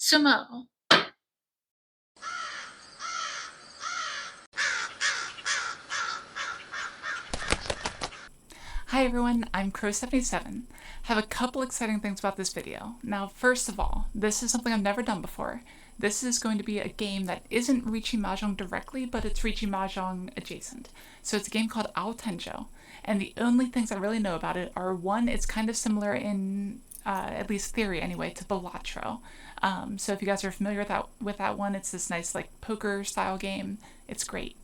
Sumo. Hi everyone, I'm Crow77. Have a couple exciting things about this video. Now, first of all, this is something I've never done before. This is going to be a game that isn't Riichi Mahjong directly, but it's Riichi Mahjong adjacent. So it's a game called Aotenjo, and the only things I really know about it are one, it's kind of similar in at least theory anyway, to Balatro. So if you guys are familiar with that one, it's this nice like poker style game. It's great.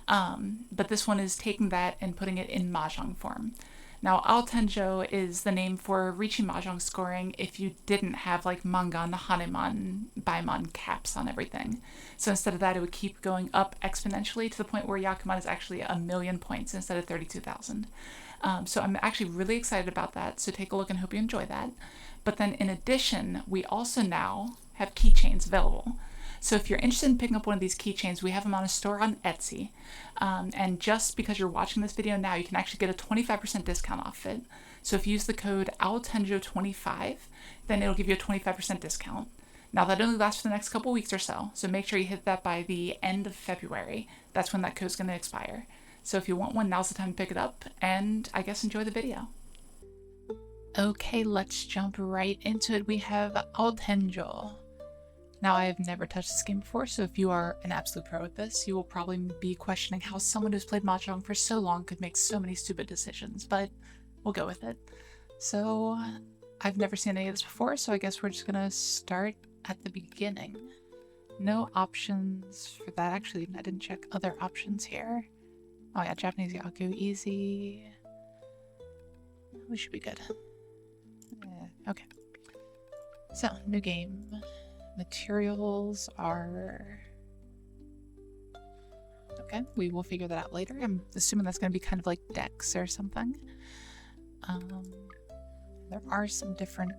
But this one is taking that and putting it in Mahjong form. Now, Aotenjo is the name for Riichi Mahjong scoring if you didn't have like Mangan, Hanemon, Baimon caps on everything. So instead of that, it would keep going up exponentially to the point where Yakuman is actually 1,000,000 points instead of 32,000. So I'm actually really excited about that, so take a look and hope you enjoy that. But then in addition, we also now have keychains available. So if you're interested in picking up one of these keychains, we have them on a store on Etsy. And just because you're watching this video now, you can actually get a 25% discount off it. So if you use the code Aotenjo25, then it'll give you a 25% discount. Now that only lasts for the next couple weeks or so make sure you hit that by the end of February. That's when that code's going to expire. So if you want one, now's the time to pick it up, and I guess enjoy the video. Okay, let's jump right into it. We have Aotenjo. Now, I have never touched this game before, so if you are an absolute pro at this, you will probably be questioning how someone who's played Mahjong for so long could make so many stupid decisions, but we'll go with it. So, I've never seen any of this before, so I guess we're just gonna start at the beginning. No options for that. Actually, I didn't check other options here. Oh yeah, Japanese Yaku, easy. We should be good. Okay. So, new game. Materials are... Okay, we will figure that out later. I'm assuming that's going to be kind of like decks or something. There are some different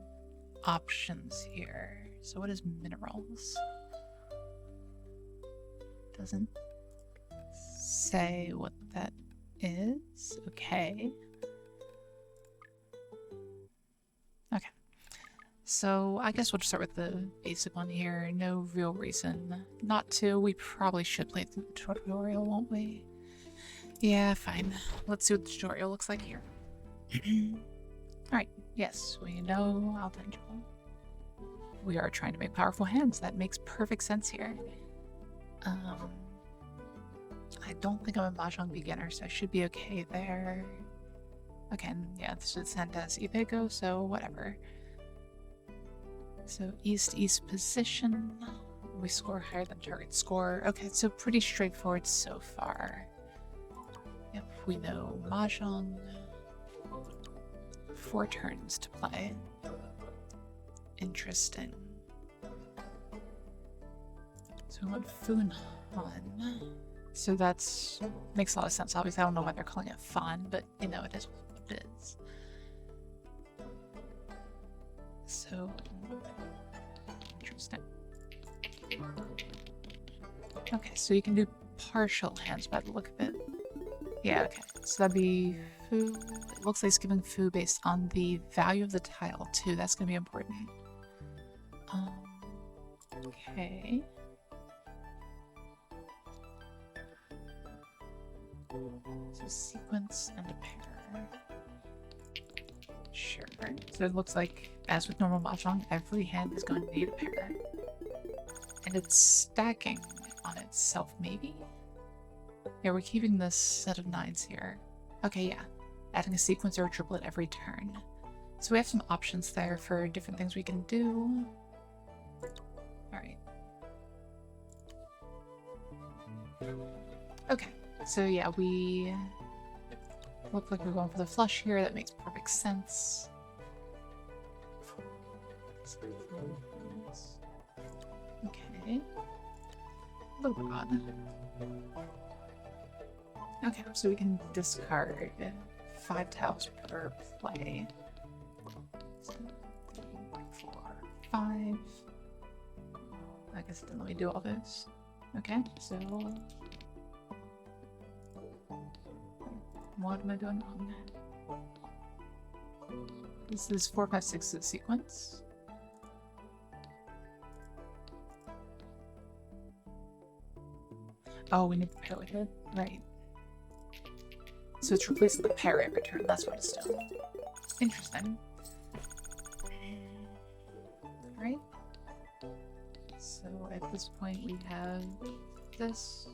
options here. So what is minerals? Doesn't say what that is. Okay. Okay. So I guess we'll just start with the basic one here. No real reason not to. We probably should play through the tutorial, won't we? Yeah, fine. Let's see what the tutorial looks like here. Alright, yes, we know Aotenjo. We are trying to make powerful hands. That makes perfect sense here. I don't think I'm a Mahjong beginner, so I should be okay there. Okay, yeah, this is sent as Ipego, so whatever. So east-east position. We score higher than target score. Okay, so pretty straightforward so far. Yep, we know Mahjong. 4 turns to play. Interesting. So we want Fun Han. So that's makes a lot of sense. Obviously, I don't know why they're calling it Fan, but you know, it is what it is. So interesting. Okay, so you can do partial hands by the look of it. Yeah, okay. So that'd be Fu. It looks like it's giving Fu based on the value of the tile too. That's gonna be important. Okay. So sequence and a pair. Sure. So it looks like, as with normal Mahjong, every hand is going to need a pair. And it's stacking on itself, maybe? Yeah, we're keeping this set of 9s here. Okay, yeah. Adding a sequence or a triplet every turn. So we have some options there for different things we can do. Alright. Okay, so yeah, we look like we're going for the flush here. That makes perfect sense. Okay. A little bit odd. Okay, so we can discard 5 tiles per play. 3, 4, 5. I guess it didn't let me do all those. Okay, so what am I doing wrong? This is 4, 5, 6 sequence. Oh, we need the pair with it. Right. So it's replacing the pair every turn. That's what it's doing. Interesting. Right. So at this point we have this.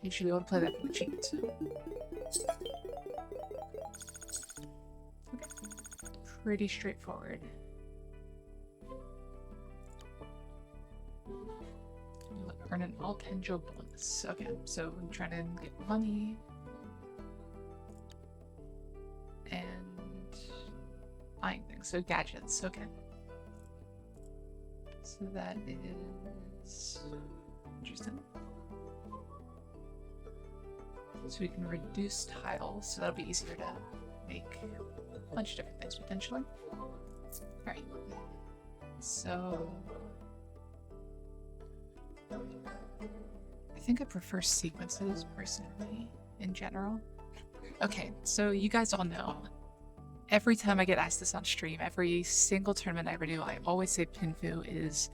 We should be able to play that for the cheat too. Okay. Pretty straightforward. Earn an Aotenjo bonus. Okay, so I'm trying to get money. And buying things, so gadgets, okay. So that is interesting. So we can reduce tiles, so that'll be easier to make a bunch of different things potentially. Alright. So I think I prefer sequences personally in general. Okay, so you guys all know, every time I get asked this on stream, every single tournament I ever do, I always say Pinfu is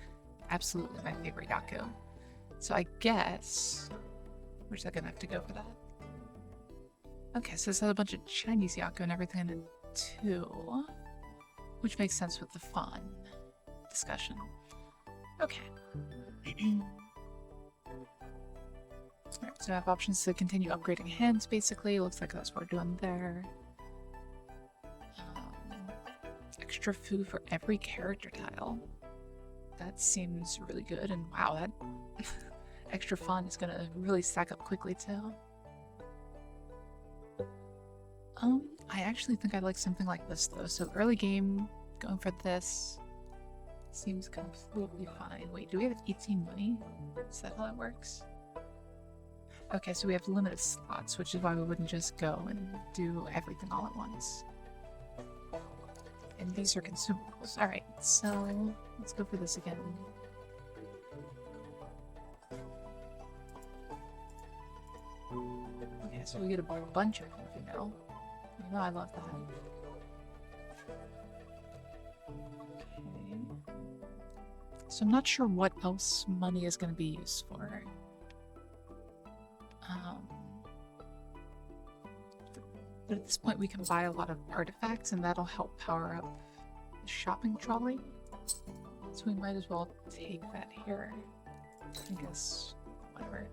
absolutely my favorite Yaku. So I guess, where's that gonna have to go for that? Okay, so this has a bunch of Chinese Yaku and everything in it too, which makes sense with the fun discussion. Okay. Alright, so I have options to continue upgrading hands, basically. Looks like that's what we're doing there. Extra food for every character tile. That seems really good, and wow, that extra fun is gonna really stack up quickly too. I actually think I'd like something like this though. So early game, going for this seems completely fine. Wait, do we have 18 money? Is that how that works? Okay, so we have limited slots, which is why we wouldn't just go and do everything all at once. And these are consumables. Alright, so let's go for this again. Okay, so we get a bunch of them now. You know I love that. Okay. So I'm not sure what else money is going to be used for. But at this point we can buy a lot of artifacts and that'll help power up the shopping trolley. So we might as well take that here. I guess, whatever.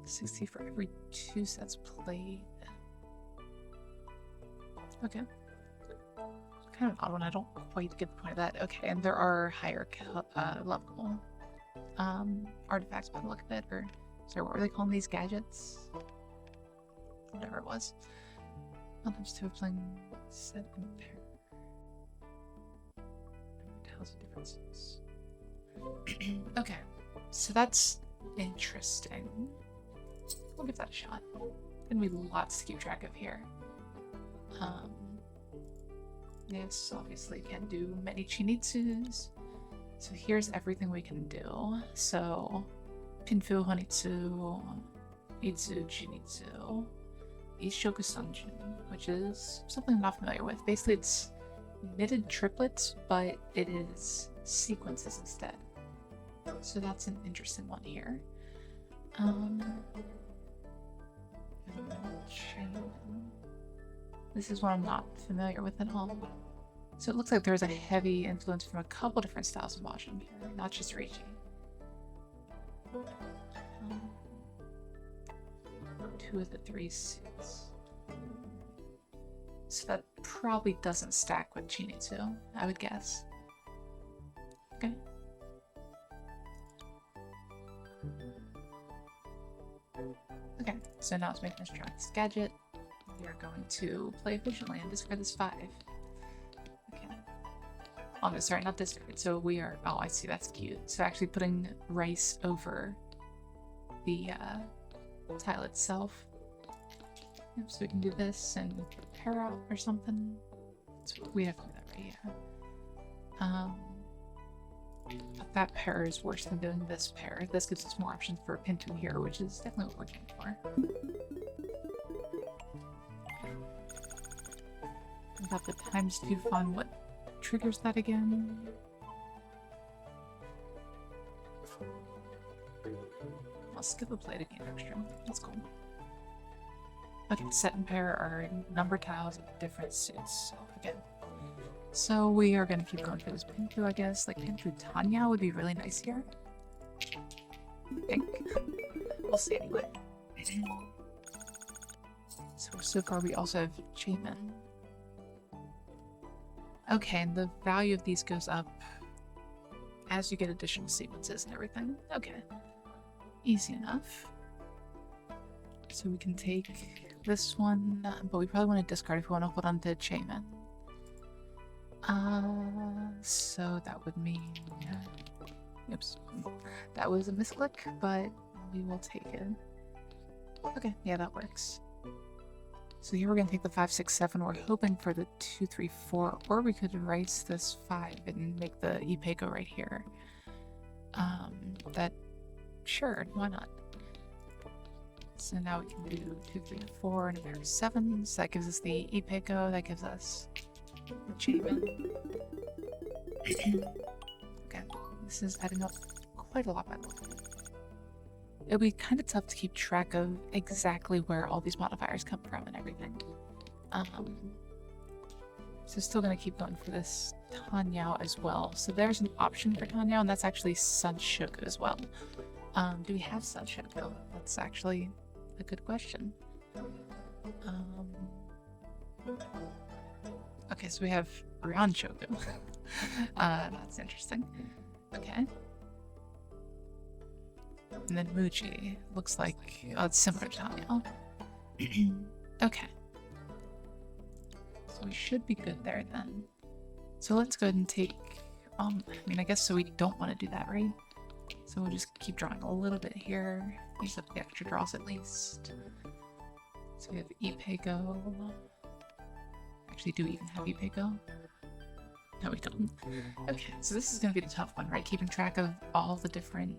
60 for every 2 sets played. Okay. Kind of an odd one, I don't quite get the point of that. Okay, and there are higher level artifacts by the look of it, or sorry, what were they calling these gadgets? Whatever it was. Sometimes to playing set and pair. Tiles of differences. Okay, so that's interesting. We'll give that a shot. Gonna be lots to keep track of here. This obviously can do many chinitsus. So here's everything we can do. So Pinfu, Honitsu, Itsu, Chinitsu, Ishoku Sanjin, which is something I'm not familiar with. Basically it's knitted triplets, but it is sequences instead. So that's an interesting one here. This is one I'm not familiar with at all. So it looks like there's a heavy influence from a couple different styles of mahjong here, not just Reichi. 2 of the 3 suits. So that probably doesn't stack with Chinitsu, I would guess. Okay. Okay, so now it's making us try this gadget. We are going to play efficiently and discard this 5. Okay. Oh no, sorry, not discard. So we are, oh I see, that's cute. So actually putting rice over the tile itself. Yep, so we can do this and pair out or something. So we have to do that right here. But that pair is worse than doing this pair. This gives us more options for Pintu here, which is definitely what we're going for. We got the ×2 fun. What triggers that again? skip a play to gain extra. That's cool. Okay, set and pair are number tiles of different suits. So again, so we are gonna keep going for this Pintu, I guess. Like Pintu Tanya would be really nice here. I think. We'll see anyway. So far we also have Jamin. Okay, and the value of these goes up as you get additional sequences and everything. Okay. Easy enough. So we can take this one, but we probably want to discard if we want to hold on to Jamin. So that would mean... Oops. That was a misclick, but we will take it. Okay, yeah, that works. So here we're going to take the 5, 6, 7. We're hoping for the 2, 3, 4, or we could erase this 5 and make the Ipe go right here. Sure, why not? So now we can do 2, 3, 4 and a pair of 7s. That gives us the Ipe go. That gives us the Jamin. Okay, this is adding up quite a lot by the way. It'll be kind of tough to keep track of exactly where all these modifiers come from and everything. So still gonna keep going for this Tanyao as well. So there's an option for Tanyao, and that's actually Sunshuk as well. Do we have Sunshuk though? That's actually a good question. Okay, so we have Ryanshoku. That's interesting. Okay. And then Muji. Looks like it's similar to Tanyao. Okay. So we should be good there then. So let's go ahead and take... I mean, I guess so we don't want to do that, right? So we'll just keep drawing a little bit here. Use up the extra draws at least. So we have Ipe go. Actually, do we even have Ipe go? No, we don't. Okay, so this is going to be the tough one, right? Keeping track of all the different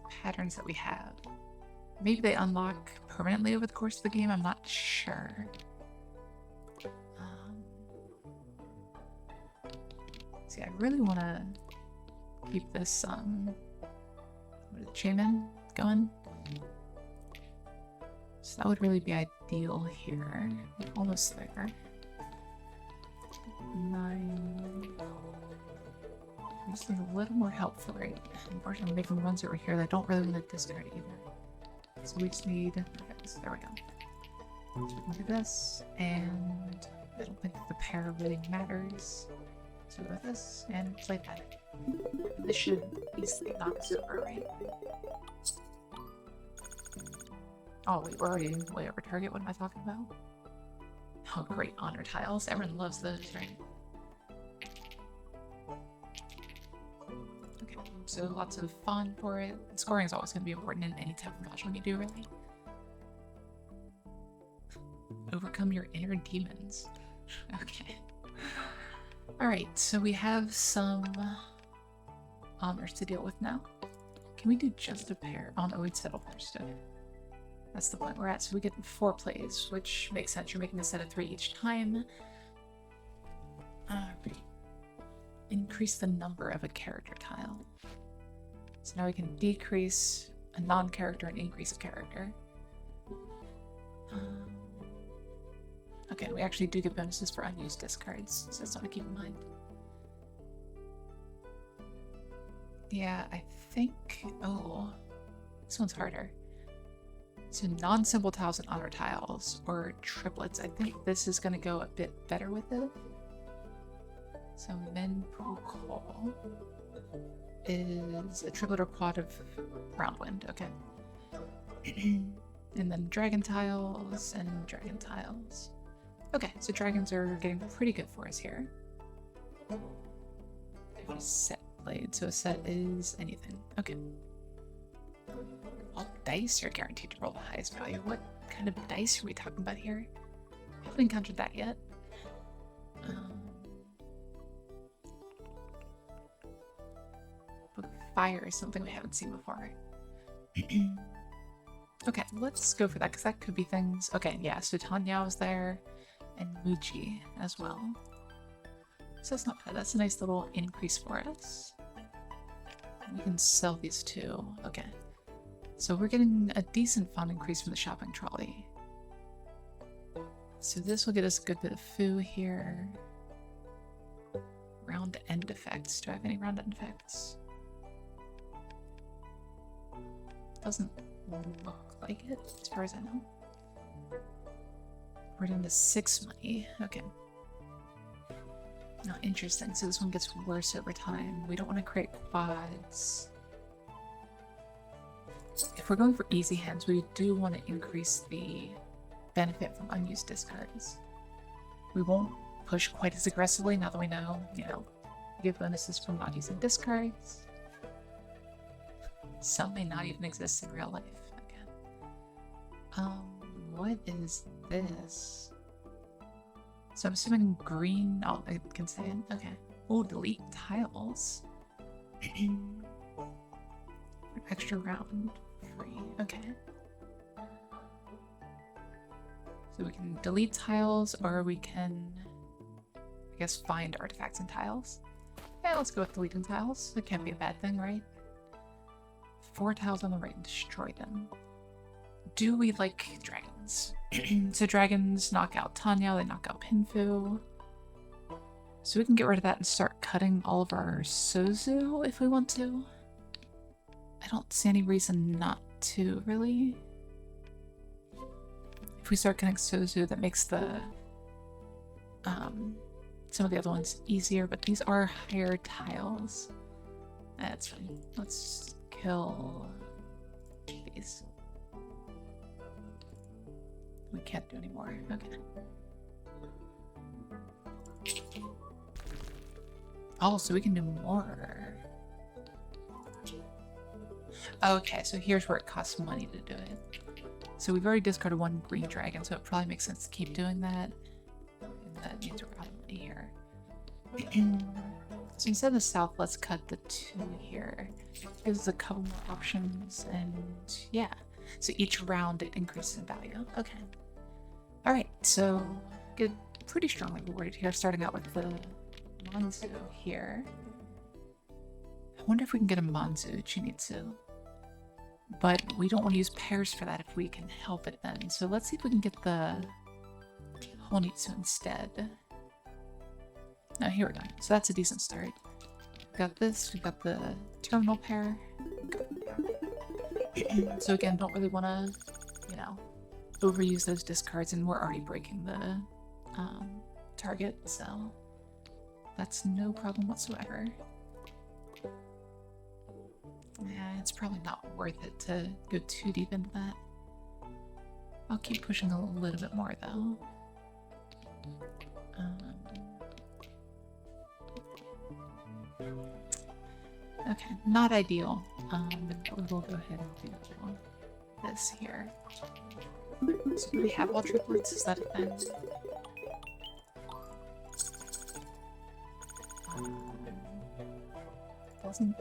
patterns that we have. Maybe they unlock permanently over the course of the game, I'm not sure. See, I really want to keep this Jamin going. So that would really be ideal here. Almost there. 9. I just need a little more help for it. Unfortunately, I'm making ones over here that I don't really want to discard either. So we just need... Okay, so there we go. Look at this, and I don't think the pair really matters. So go with this, and play that. This should easily knock us over, right? Oh wait, we're already way over target. What am I talking about? Oh great, honor tiles. Everyone loves those, right? Okay, so lots of fun for it. Scoring is always going to be important in any type of module you do, really. Overcome your inner demons. Okay. Alright, so we have some honors to deal with now. Can we do just a pair? Oh no, we'd settle first. Okay. That's the point we're at. So we get 4 plays, which makes sense. You're making a set of 3 each time. Increase the number of a character tile. So now we can decrease a non-character and increase a character. Okay, we actually do get bonuses for unused discards, so that's something to keep in mind. Yeah, I think... Oh, this one's harder. So non-symbol tiles and honor tiles, or triplets. I think this is going to go a bit better with it. So Menpukul is a triplet or quad of Groundwind, okay. And then dragon tiles and dragon tiles. Okay, so dragons are getting pretty good for us here. Set played, so a set is anything. Okay. All dice are guaranteed to roll the highest value. What kind of dice are we talking about here? I haven't encountered that yet. Book of Fire is something we haven't seen before. Okay, let's go for that, because that could be things. Okay, yeah, so Tanyao is there. And Muji as well. So that's not bad. That's a nice little increase for us. We can sell these too. Okay. So we're getting a decent fund increase from the shopping trolley. So this will get us a good bit of foo here. Round end effects. Do I have any round end effects? Doesn't look like it, as far as I know. We're down to 6 money. Okay. Now, interesting. So this one gets worse over time. We don't want to create quads. If we're going for easy hands, we do want to increase the benefit from unused discards. We won't push quite as aggressively now that we know, you know, give bonuses from not using discards. Some may not even exist in real life. Okay. What is this? So I'm assuming green. Oh, I can say it. Okay. Oh, delete tiles. Extra round free. Okay. So we can delete tiles, or we can, I guess, find artifacts in tiles. Yeah, let's go with deleting tiles. It can't be a bad thing, right? 4 tiles on the right and destroy them. Do we like dragons? So dragons knock out Tanya, they knock out Pinfu. So we can get rid of that and start cutting all of our Sozu if we want to. I don't see any reason not to, really. If we start cutting Sozu, that makes the some of the other ones easier, but these are higher tiles. That's fine. Let's kill these. We can't do any more. Okay. Oh, so we can do more. Okay, so here's where it costs money to do it. So we've already discarded 1 green dragon, so it probably makes sense to keep doing that. And that means we're out of money here. So instead of the south, let's cut the 2 here. Gives us a couple more options, and yeah. So each round it increases in value. Okay. Alright, so get pretty strongly rewarded here, starting out with the Manzu here. I wonder if we can get a Manzu Chinitsu. But we don't want to use pairs for that if we can help it then. So let's see if we can get the Honitsu instead. Oh, here we go. So that's a decent start. We've got this, we've got the terminal pair. So again, don't really want to, you know, overuse those discards, and we're already breaking the target, so that's no problem whatsoever. Yeah, it's probably not worth it to go too deep into that. I'll keep pushing a little bit more though. Okay, not ideal, but we'll go ahead and do this here. So do we have all triplets? Is that a thing? Doesn't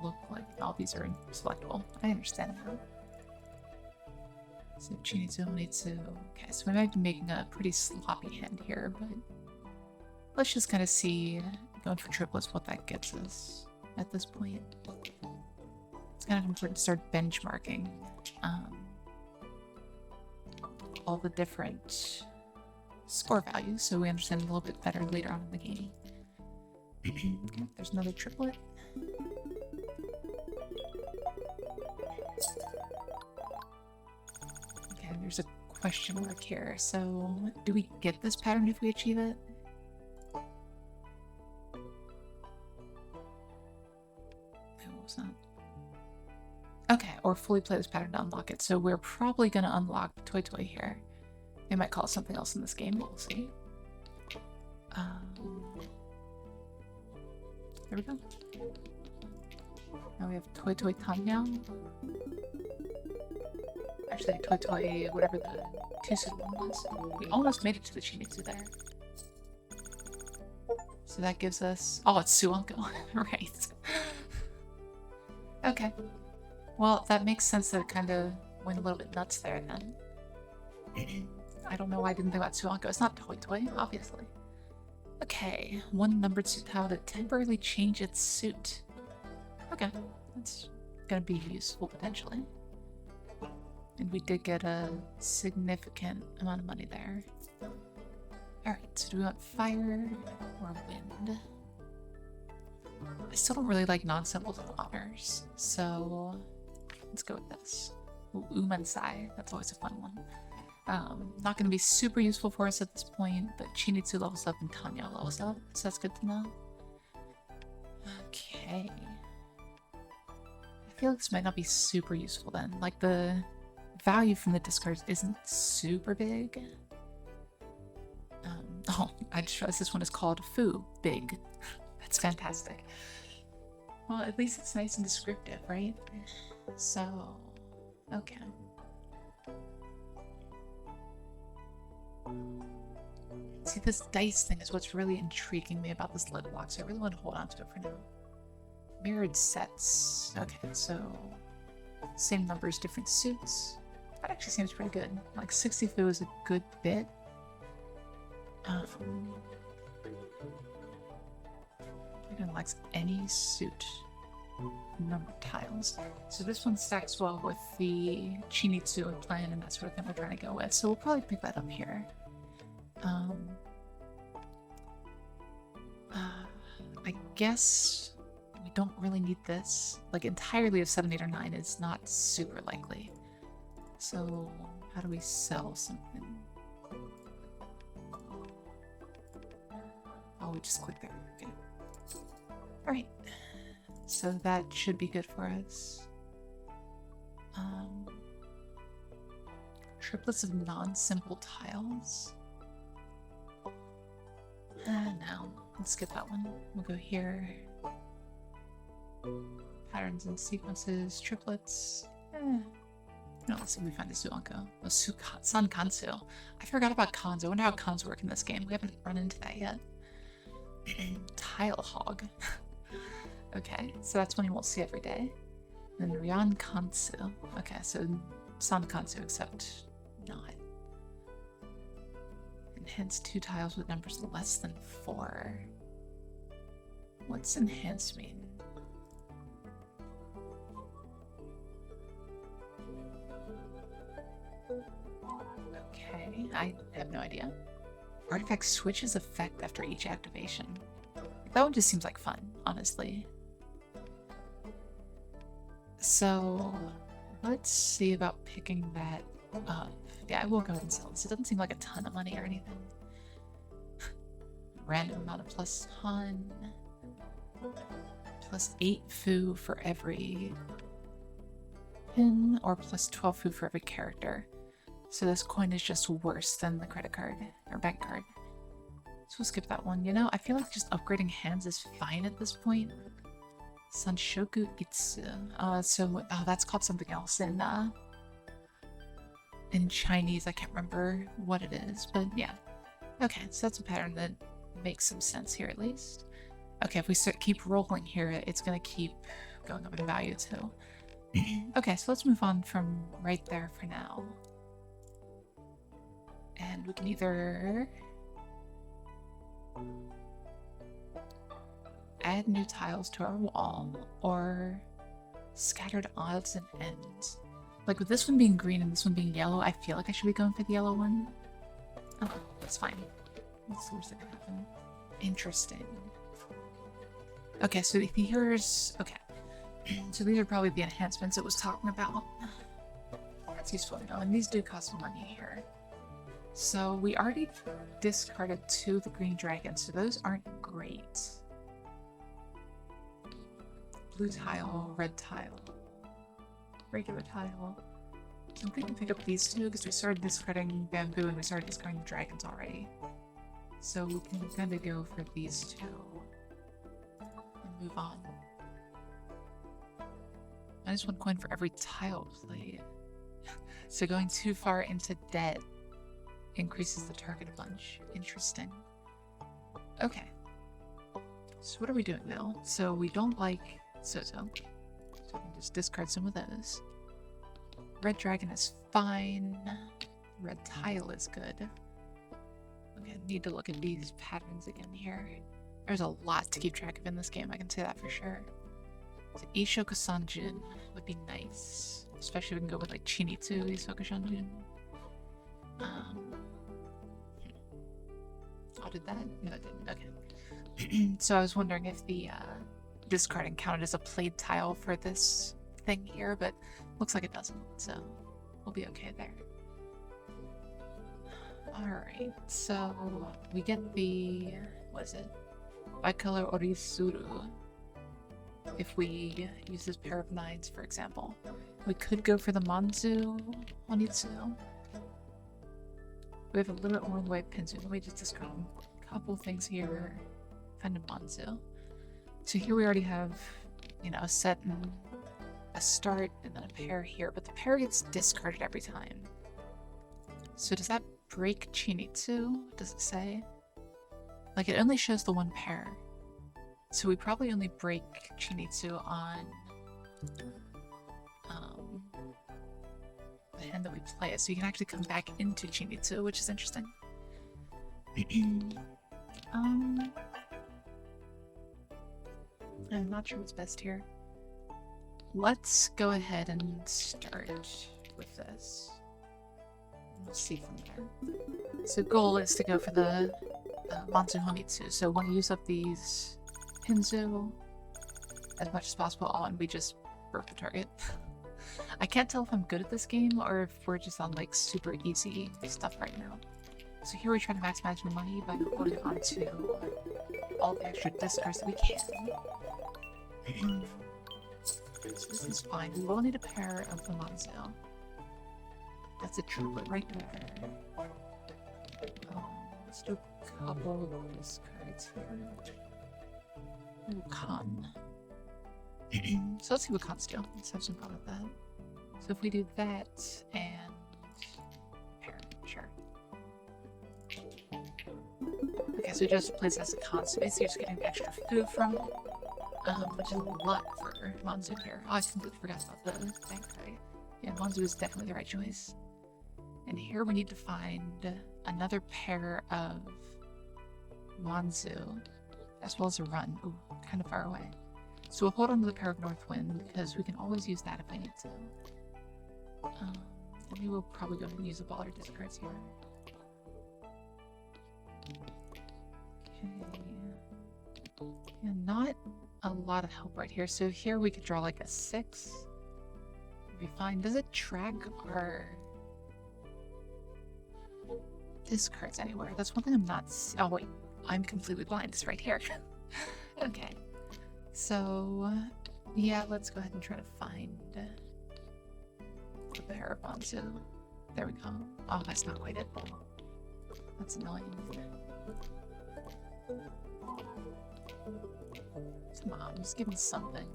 look like all these are selectable. I understand that. So Chinitsu, Honitsu. Okay, so we might be making a pretty sloppy hand here, but let's just kind of see, going for triplets, what that gets us at this point. It's kind of important to start benchmarking all the different score values, so we understand a little bit better later on in the game. Okay, there's another triplet. Okay, there's a question mark here. So, do we get this pattern if we achieve it? What was that? Okay, or fully play this pattern to unlock it. So we're probably going to unlock Toy Toy here. They might call it something else in this game, but we'll see. There we go. Now we have Toy Toy Tanya. Actually, Toy Toy, whatever the Tusu one was. We almost made it to the Chinitsu there. So that gives us... Oh, it's Suanko. Right. Okay. Well, that makes sense that it kind of went a little bit nuts there then. I don't know why I didn't think about Suanko. It's not Toy Toy, obviously. Okay, one numbered suit tile to temporarily change its suit. Okay, That's gonna be useful potentially. And we did get a significant amount of money there. Alright, so do we want fire or wind? I still don't really like non-symbols and honors, so let's go with this. Ooh, Umansai, that's always a fun one. Not going to be super useful for us at this point, but Chinitsu levels up and Tanya levels up, so that's good to know. Okay. I feel like this might not be super useful then. Like, the value from the discards isn't super big. Oh, I just realized this one is called Fu, big. That's fantastic. Well, at least it's nice and descriptive, right? So, okay. See, this dice thing is what's really intriguing me about this lid block, so I really want to hold on to it for now. Mirrored sets. Okay, so same numbers, different suits. That actually seems pretty good. Like 60 Fu is a good bit. It unlocks any suit number tiles. So this one stacks well with the Chinitsu plan and that sort of thing we're trying to go with. So we'll probably pick that up here. I guess we don't really need this. Like entirely of 7, 8, or 9 is not super likely. So how do we sell something? Oh, we just click there. Okay. Alright. So that should be good for us. Triplets of non-simple tiles. No. Let's skip that one. We'll go here. Patterns and sequences. Triplets. No, let's see if we find the Suanko. Oh, Sankansu. I forgot about cons. I wonder how cons work in this game. We haven't run into that yet. Tile hog. Okay, so that's one you won't see every day. And then Ryan Kansu. Okay, so Sankansu, except not. Enhance 2 tiles with numbers less than 4. What's enhance mean? Okay, I have no idea. Artifact switches effect after each activation. That one just seems like fun, honestly. So let's see about picking that up. Yeah, I will go ahead and sell this. It doesn't seem like a ton of money or anything. Random amount of plus Han. Plus 8 Fu for every pin, or plus 12 Fu for every character. So this coin is just worse than the credit card, or bank card. So we'll skip that one. You know, I feel like just upgrading hands is fine at this point. Sanshoku Itsu. That's called something else in Chinese. I can't remember what it is, but yeah. Okay, so that's a pattern that makes some sense here at least. Okay, if we keep rolling here, it's gonna keep going up in value too. Okay, so let's move on from right there for now. And we can either add new tiles to our wall or scattered odds and ends. Like with this one being green and this one being yellow, I feel like I should be going for the yellow one. Oh, that's fine. Let's see what's gonna happen. Interesting. Okay, so here's... Okay. So these are probably the enhancements it was talking about. That's useful to know. And these do cost money here. So we already discarded 2 of the green dragons, so those aren't great. Blue tile, red tile, regular tile. I'm thinking pick up these 2 because we started discarding bamboo and we started discarding dragons already. So we can kind of go for these 2 and move on. Minus 1 coin for every tile played. So going too far into debt increases the target a bunch. Interesting. Okay. So what are we doing now? So we don't like Soto. So we can just discard some of those. Red dragon is fine. Red tile is good. Okay, I need to look at these patterns again here. There's a lot to keep track of in this game, I can say that for sure. So Ishoku Sanjun would be nice. Especially if we can go with like Chinitsu Ishoku Sanjun. Oh, did that? No, it didn't. Okay. So I was wondering if the discarding counted as a played tile for this thing here, but looks like it doesn't, so we'll be okay there. Alright, so we get the, what is it? Bicolor Orisuru. If we use this pair of 9s, for example. We could go for the Manzu Honitsu. We have a little bit more in the way of Pinzu. Let me just discard a couple things here. Find a Manzu. So here we already have, you know, a set and a start and then a pair here, but the pair gets discarded every time. So does that break Chinitsu? Does it say? Like, it only shows the one pair. So we probably only break Chinitsu on the hand that we play it. So you can actually come back into Chinitsu, which is interesting. I'm not sure what's best here. Let's go ahead and start with this. Let's see from there. So goal is to go for the Manzu Honitsu. So want to use up these Pinzu as much as possible. Oh, and we just broke the target. I can't tell if I'm good at this game or if we're just on like super easy stuff right now. So here we're trying to maximize money by holding on to all the extra discards that we can. So this is fine. We will need a pair of the Manzu. That's a triplet right there. Let's do a couple of discards here. Ooh, con. So let's see what cons do. Let's have some fun with that. So if we do that and pair, sure. Okay, so it just plays as a con. So basically, just getting extra food from it, which is a lot for Manzu here. Oh, I completely forgot about the bank credit. Yeah, Manzu is definitely the right choice. And here we need to find another pair of Manzu, as well as a run. Ooh, kind of far away. So we'll hold on to the pair of Northwind, because we can always use that if I need to. And we will probably go ahead and use the baller discards here. Okay. Yeah, not a lot of help right here. So here we could draw like a 6. It'd be fine. Does it track our discards anywhere? That's one thing I'm not... Oh wait, I'm completely blind. It's right here. Okay. So, yeah, let's go ahead and try to find the pair of Manzu. There we go. Oh, that's not quite it. That's annoying. Come on, just give me something.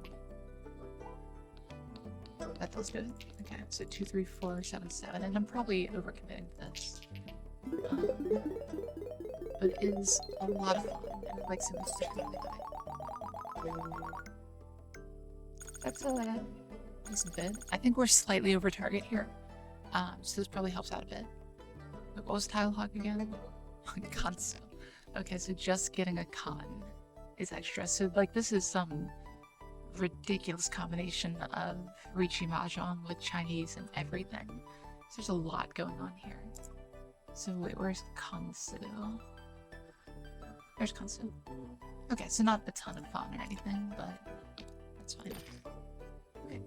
That does do it. Okay, so 2, 3, 4, 7, 7, and I'm probably overcommitting this. But it is a lot of fun, and it likes it really high. That's a decent bit. I think we're slightly over target here, so this probably helps out a bit. Wait, what was Tile Hawk again? Conso. Okay, so just getting a con is extra. So like this is some ridiculous combination of Riichi Mahjong with Chinese and everything. So there's a lot going on here. So wait, where's Kansu? There's Kansu. Okay, so not a ton of fun or anything, but that's fine. Okay.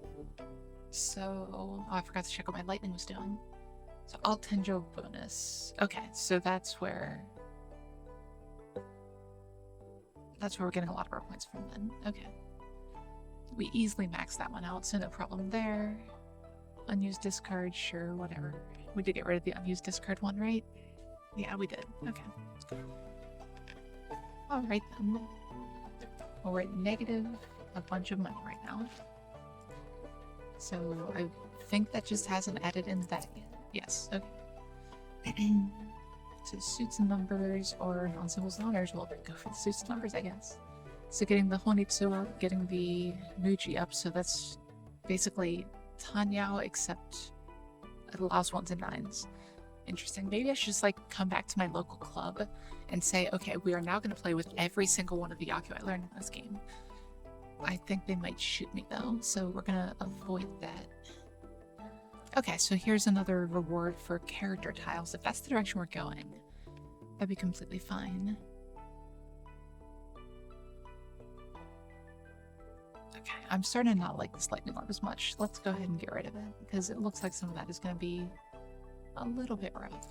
So, oh, I forgot to check what my lightning was doing. So Aotenjo bonus. Okay, so that's where we're getting a lot of our points from then. Okay. We easily maxed that one out, so no problem there. Unused discard, sure, whatever. We did get rid of the unused discard one, right? Yeah, we did. Okay. Alright then. Well, we're at negative a bunch of money right now. So I think that just hasn't added in that yet. Yes, okay. So suits and numbers or non-symbols and honors, we'll go for the suits and numbers, I guess. So getting the Honitsu up, getting the Muji up, so that's basically Tanyao, except it allows 1s and 9s. Interesting. Maybe I should just like come back to my local club and say, okay, we are now going to play with every single one of the Yaku I learned in this game. I think they might shoot me though, so we're gonna avoid that. Okay, so here's another reward for character tiles. If that's the direction we're going, that'd be completely fine. Okay, I'm starting to not like this lightning orb as much. Let's go ahead and get rid of it, because it looks like some of that is going to be a little bit rough.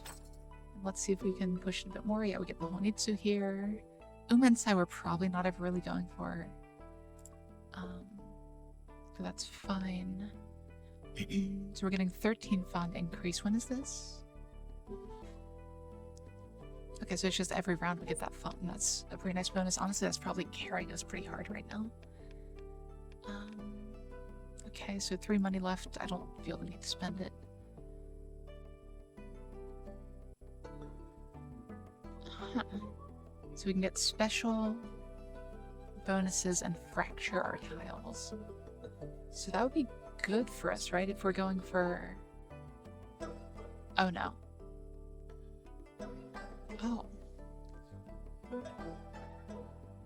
Let's see if we can push it a bit more. Yeah, we get the Honitsu here. Umensai we're probably not ever really going for. So that's fine. So we're getting 13 fund increase. When is this? Okay, so it's just every round we get that fund. That's a pretty nice bonus. Honestly, that's probably carrying us pretty hard right now. Okay, so 3 money left. I don't feel the need to spend it. So we can get special bonuses and fracture our tiles. So that would be good for us, right? If we're going for... Oh no. Oh.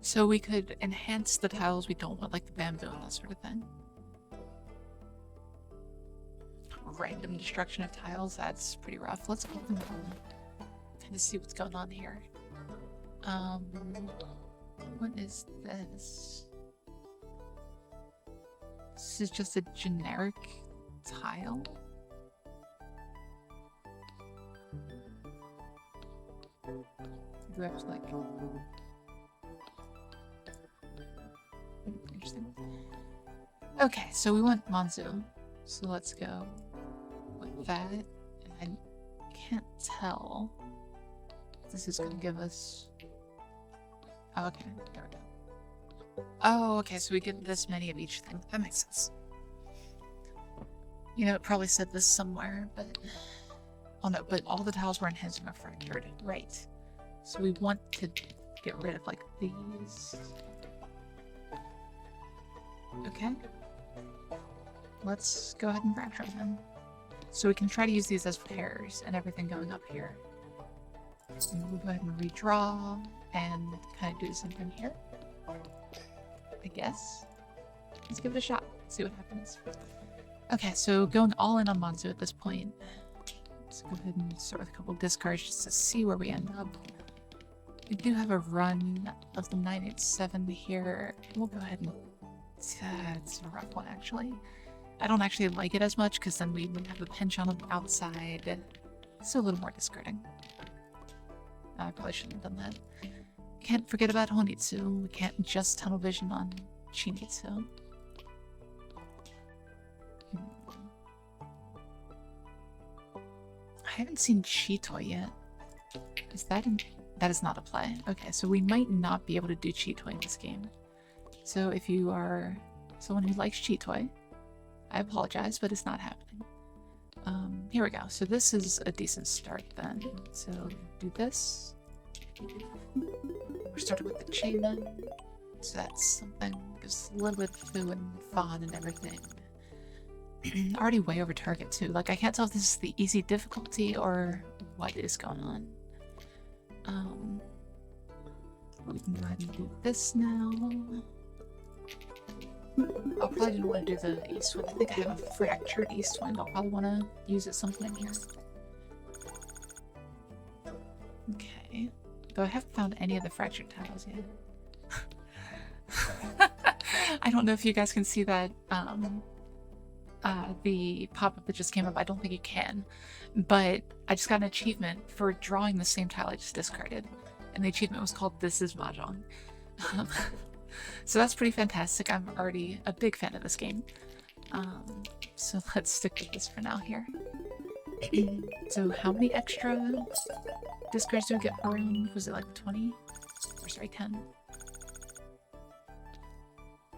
So we could enhance the tiles we don't want, like the bamboo and that sort of thing. Random destruction of tiles, that's pretty rough. Let's open them kind of see what's going on here. What is this? This is just a generic tile. Do we have to like... Interesting. Okay, so we want Manzu. So let's go with that. And I can't tell if this is going to give us... Oh, okay, there we go. Oh, okay, so we get this many of each thing. That makes sense. You know, it probably said this somewhere, but... Oh no, but all the tiles we're enhancing are fractured. Right. So we want to get rid of, like, these. Okay. Let's go ahead and fracture them. So we can try to use these as pairs and everything going up here. And we'll go ahead and redraw and kind of do something here. I guess. Let's give it a shot. See what happens. Okay, so going all in on Manzu at this point. Let's go ahead and start with a couple discards just to see where we end up. We do have a run of the 987 here. We'll go ahead and... it's a rough one, actually. I don't actually like it as much, because then we would have a pinch on the outside. So a little more discarding. I probably shouldn't have done that. Can't forget about Honitsu. We can't just tunnel vision on Shinitsu. I haven't seen Chitoi yet. Is that in... That is not a play. Okay, so we might not be able to do Chitoi in this game. So if you are someone who likes Chitoi, I apologize, but it's not happening. Here we go. So this is a decent start then. So do this. We're starting with the chain then. So that's something, gives a little bit of foo and fawn and everything. Already way over target too. Like I can't tell if this is the easy difficulty or what is going on. We can go ahead and do this now. I'll probably didn't want to do the east wind. I think I have a fractured east wind. I'll probably want to use it sometime here. Okay. Though I haven't found any of the fractured tiles yet. I don't know if you guys can see that the pop-up that just came up. I don't think you can. But I just got an achievement for drawing the same tile I just discarded. And the achievement was called This is Mahjong. So that's pretty fantastic. I'm already a big fan of this game. So let's stick with this for now here. So how many extra discards do we get per round? Was it like 20? Or sorry, 10?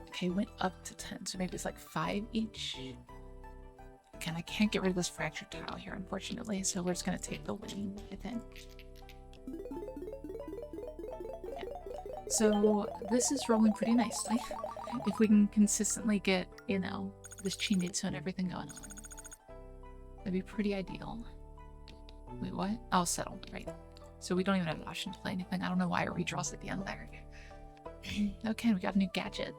Okay, went up to 10, so maybe it's like 5 each. Again, I can't get rid of this fractured tile here, unfortunately, so we're just gonna take the win, I think. So this is rolling pretty nicely. If we can consistently get, you know, this Chinitsu and everything going on, that'd be pretty ideal. Wait, what? Oh, settle, right. So we don't even have an option to play anything. I don't know why it redraws at the end there. Okay, we got a new gadget.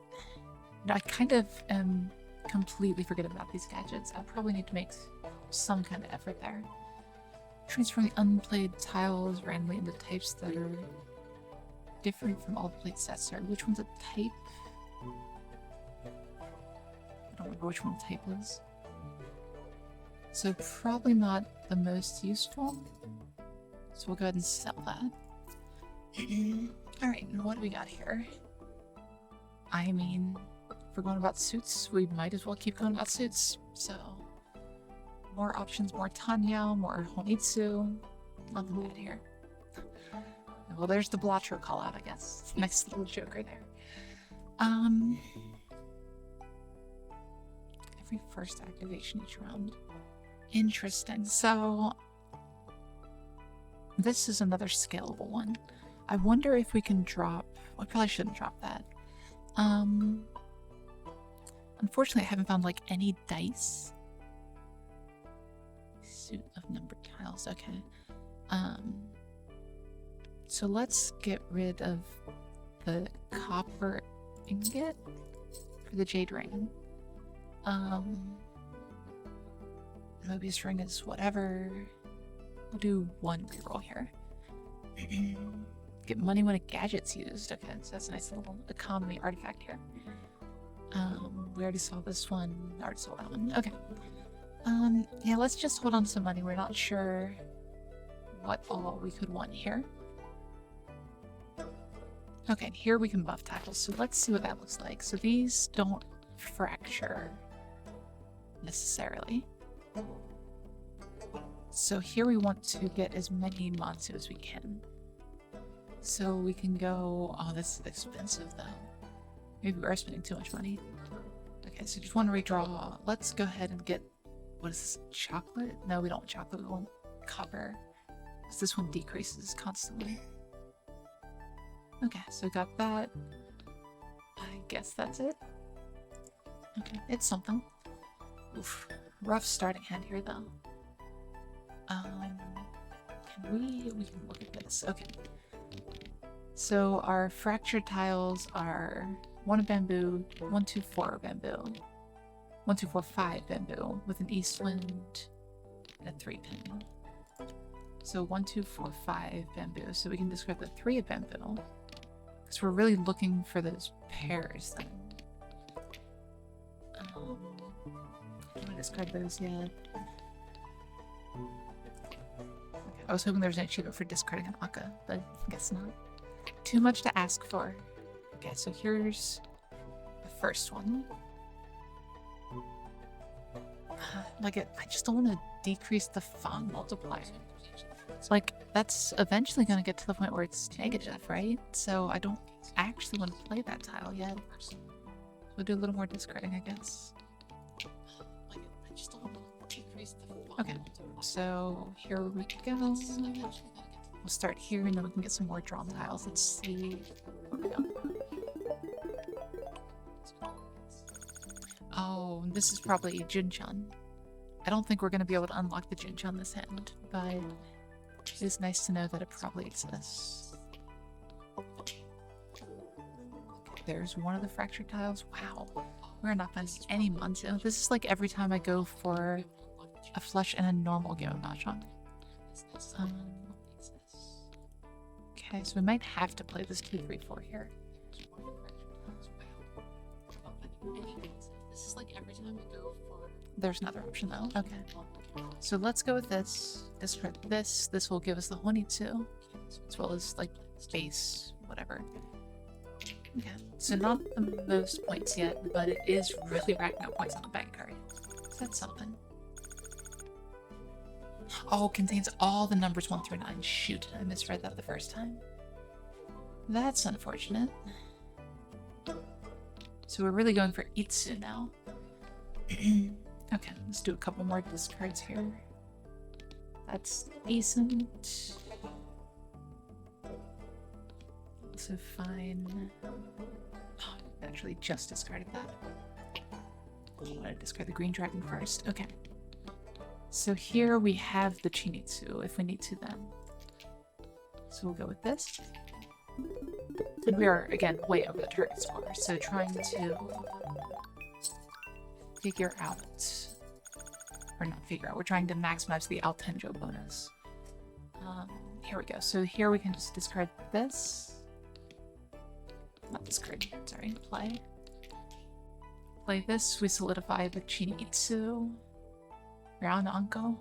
I kind of am completely forgetting about these gadgets. I probably need to make some kind of effort there. Transferring unplayed tiles randomly into types that are different from all the played sets. Sorry, which one's a type? I don't remember which one the type is. So probably not the most useful. So we'll go ahead and sell that. Alright, and what do we got here? I mean, if we're going about suits, we might as well keep going about suits. So, more options, more Tanya, more Honitsu. Nothing bad here. Well, there's the Blotcher call out, I guess. Nice little joker there. Every first activation each round. Interesting. So, this is another scalable one. I wonder if we can drop... We probably shouldn't drop that. Unfortunately, I haven't found, like, any dice. Suit of numbered tiles, okay. So let's get rid of the copper ingot for the jade ring. Mobius ring is whatever. We'll do one reroll here. Get money when a gadget's used. Okay, so that's a nice little economy artifact here. We already saw this one. Already saw that one. Okay. Yeah, let's just hold on to some money. We're not sure what all we could want here. Okay, here we can buff tackles, so let's see what that looks like. So these don't fracture necessarily. So here we want to get as many Mansu as we can. So we can go... Oh, this is expensive though. Maybe we are spending too much money. Okay, so just want to redraw. Let's go ahead and get... What is this? Chocolate? No, we don't want chocolate. We want copper. Because this one decreases constantly. Okay, so we got that. I guess that's it. Okay, it's something. Oof. Rough starting hand here though. Can we can look at this. Okay. So our fractured tiles are 1 of bamboo, 1, 2, 4 bamboo, 1, 2, 4, 5 bamboo with an east wind and a 3 pin. So 1, 2, 4, 5 bamboo. So we can discard the 3 of bamboo because we're really looking for those pairs then. I don't want to discard those yet. Okay, I was hoping there was an achievement for discarding an Akka, but I guess not. Too much to ask for. Okay, so here's the first one. Like, I just don't want to decrease the font multiplier. Like, that's eventually going to get to the point where it's negative, right? So I don't actually want to play that tile yet. So we'll do a little more discarding, I guess. Okay, so here we go. We'll start here and then we can get some more drawn tiles. Let's see. Oh, this is probably Jinchan. I don't think we're going to be able to unlock the Jinchan this hand, but it is nice to know that it probably exists. Okay, there's one of the fractured tiles. Wow, we're not finding any Mansu. This is like every time I go for a flush and a normal game of Mahjong. Okay, so we might have to play this 2, 3, 4 here. This is like every time we go for... There's another option though. Okay. So let's go with this. Discard this. This will give us the Honitsu, as well as like base, whatever. Okay. So not the most points yet, but it is really racking up points on the back card. So that's something. Oh, contains all the numbers 1 through 9. Shoot, I misread that the first time. That's unfortunate. So we're really going for Itsu now. Okay, let's do a couple more discards here. That's decent. Also fine. Oh, I actually just discarded that. I want to discard the green dragon first. Okay. So here we have the Chinitsu, if we need to then. So we'll go with this. And we are, again, way over the target score, so trying to figure out, or not figure out, we're trying to maximize the Aotenjo bonus. Here we go. So here we can just discard this. Not discard, sorry, play. Play this, we solidify the Chinitsu. Ryaunanko.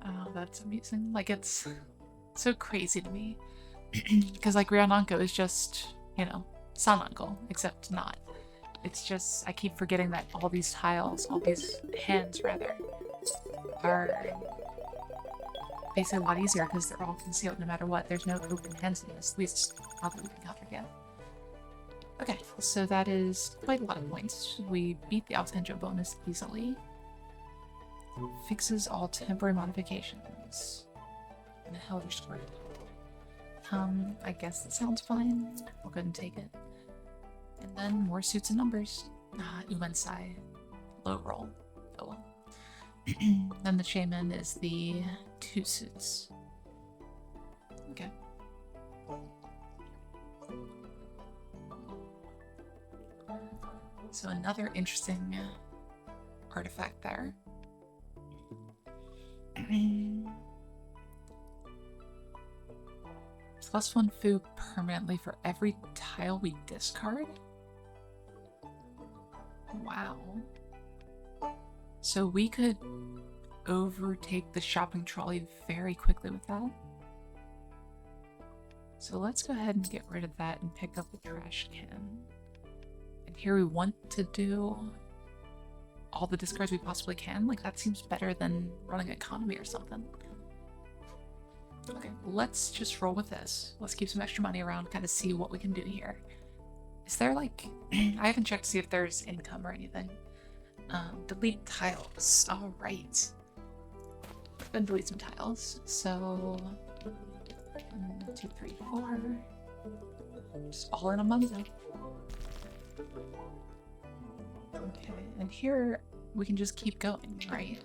Oh, that's amusing. Like, it's so crazy to me. Because, like, Ryaunanko is just, you know, Sananko, except not. It's just, I keep forgetting that all these tiles, all these hands, rather, are basically a lot easier because they're all concealed no matter what. There's no open hands in this, at least not that we can counter yet. Okay, so that is quite a lot of points. We beat the Aotenjo bonus easily. Fixes all temporary modifications. And the hell score. I guess that sounds fine. We'll go ahead and take it. And then more suits and numbers. Umensai. Low roll. Oh well. Then the shaman is the 2 suits. Okay. So another interesting artifact there. +1 fu permanently for every tile we discard? Wow. So we could overtake the shopping trolley very quickly with that. So let's go ahead and get rid of that and pick up the trash can. And here we want to do all the discards we possibly can. Like, that seems better than running economy or something. Okay, let's just roll with this. Let's keep some extra money around, kind of see what we can do here. Is there, like... I haven't checked to see if there's income or anything. Delete tiles. Alright. Then delete some tiles. So... 1, 2, 3, 4. Just all in a Munzo. Okay, and here we can just keep going, right?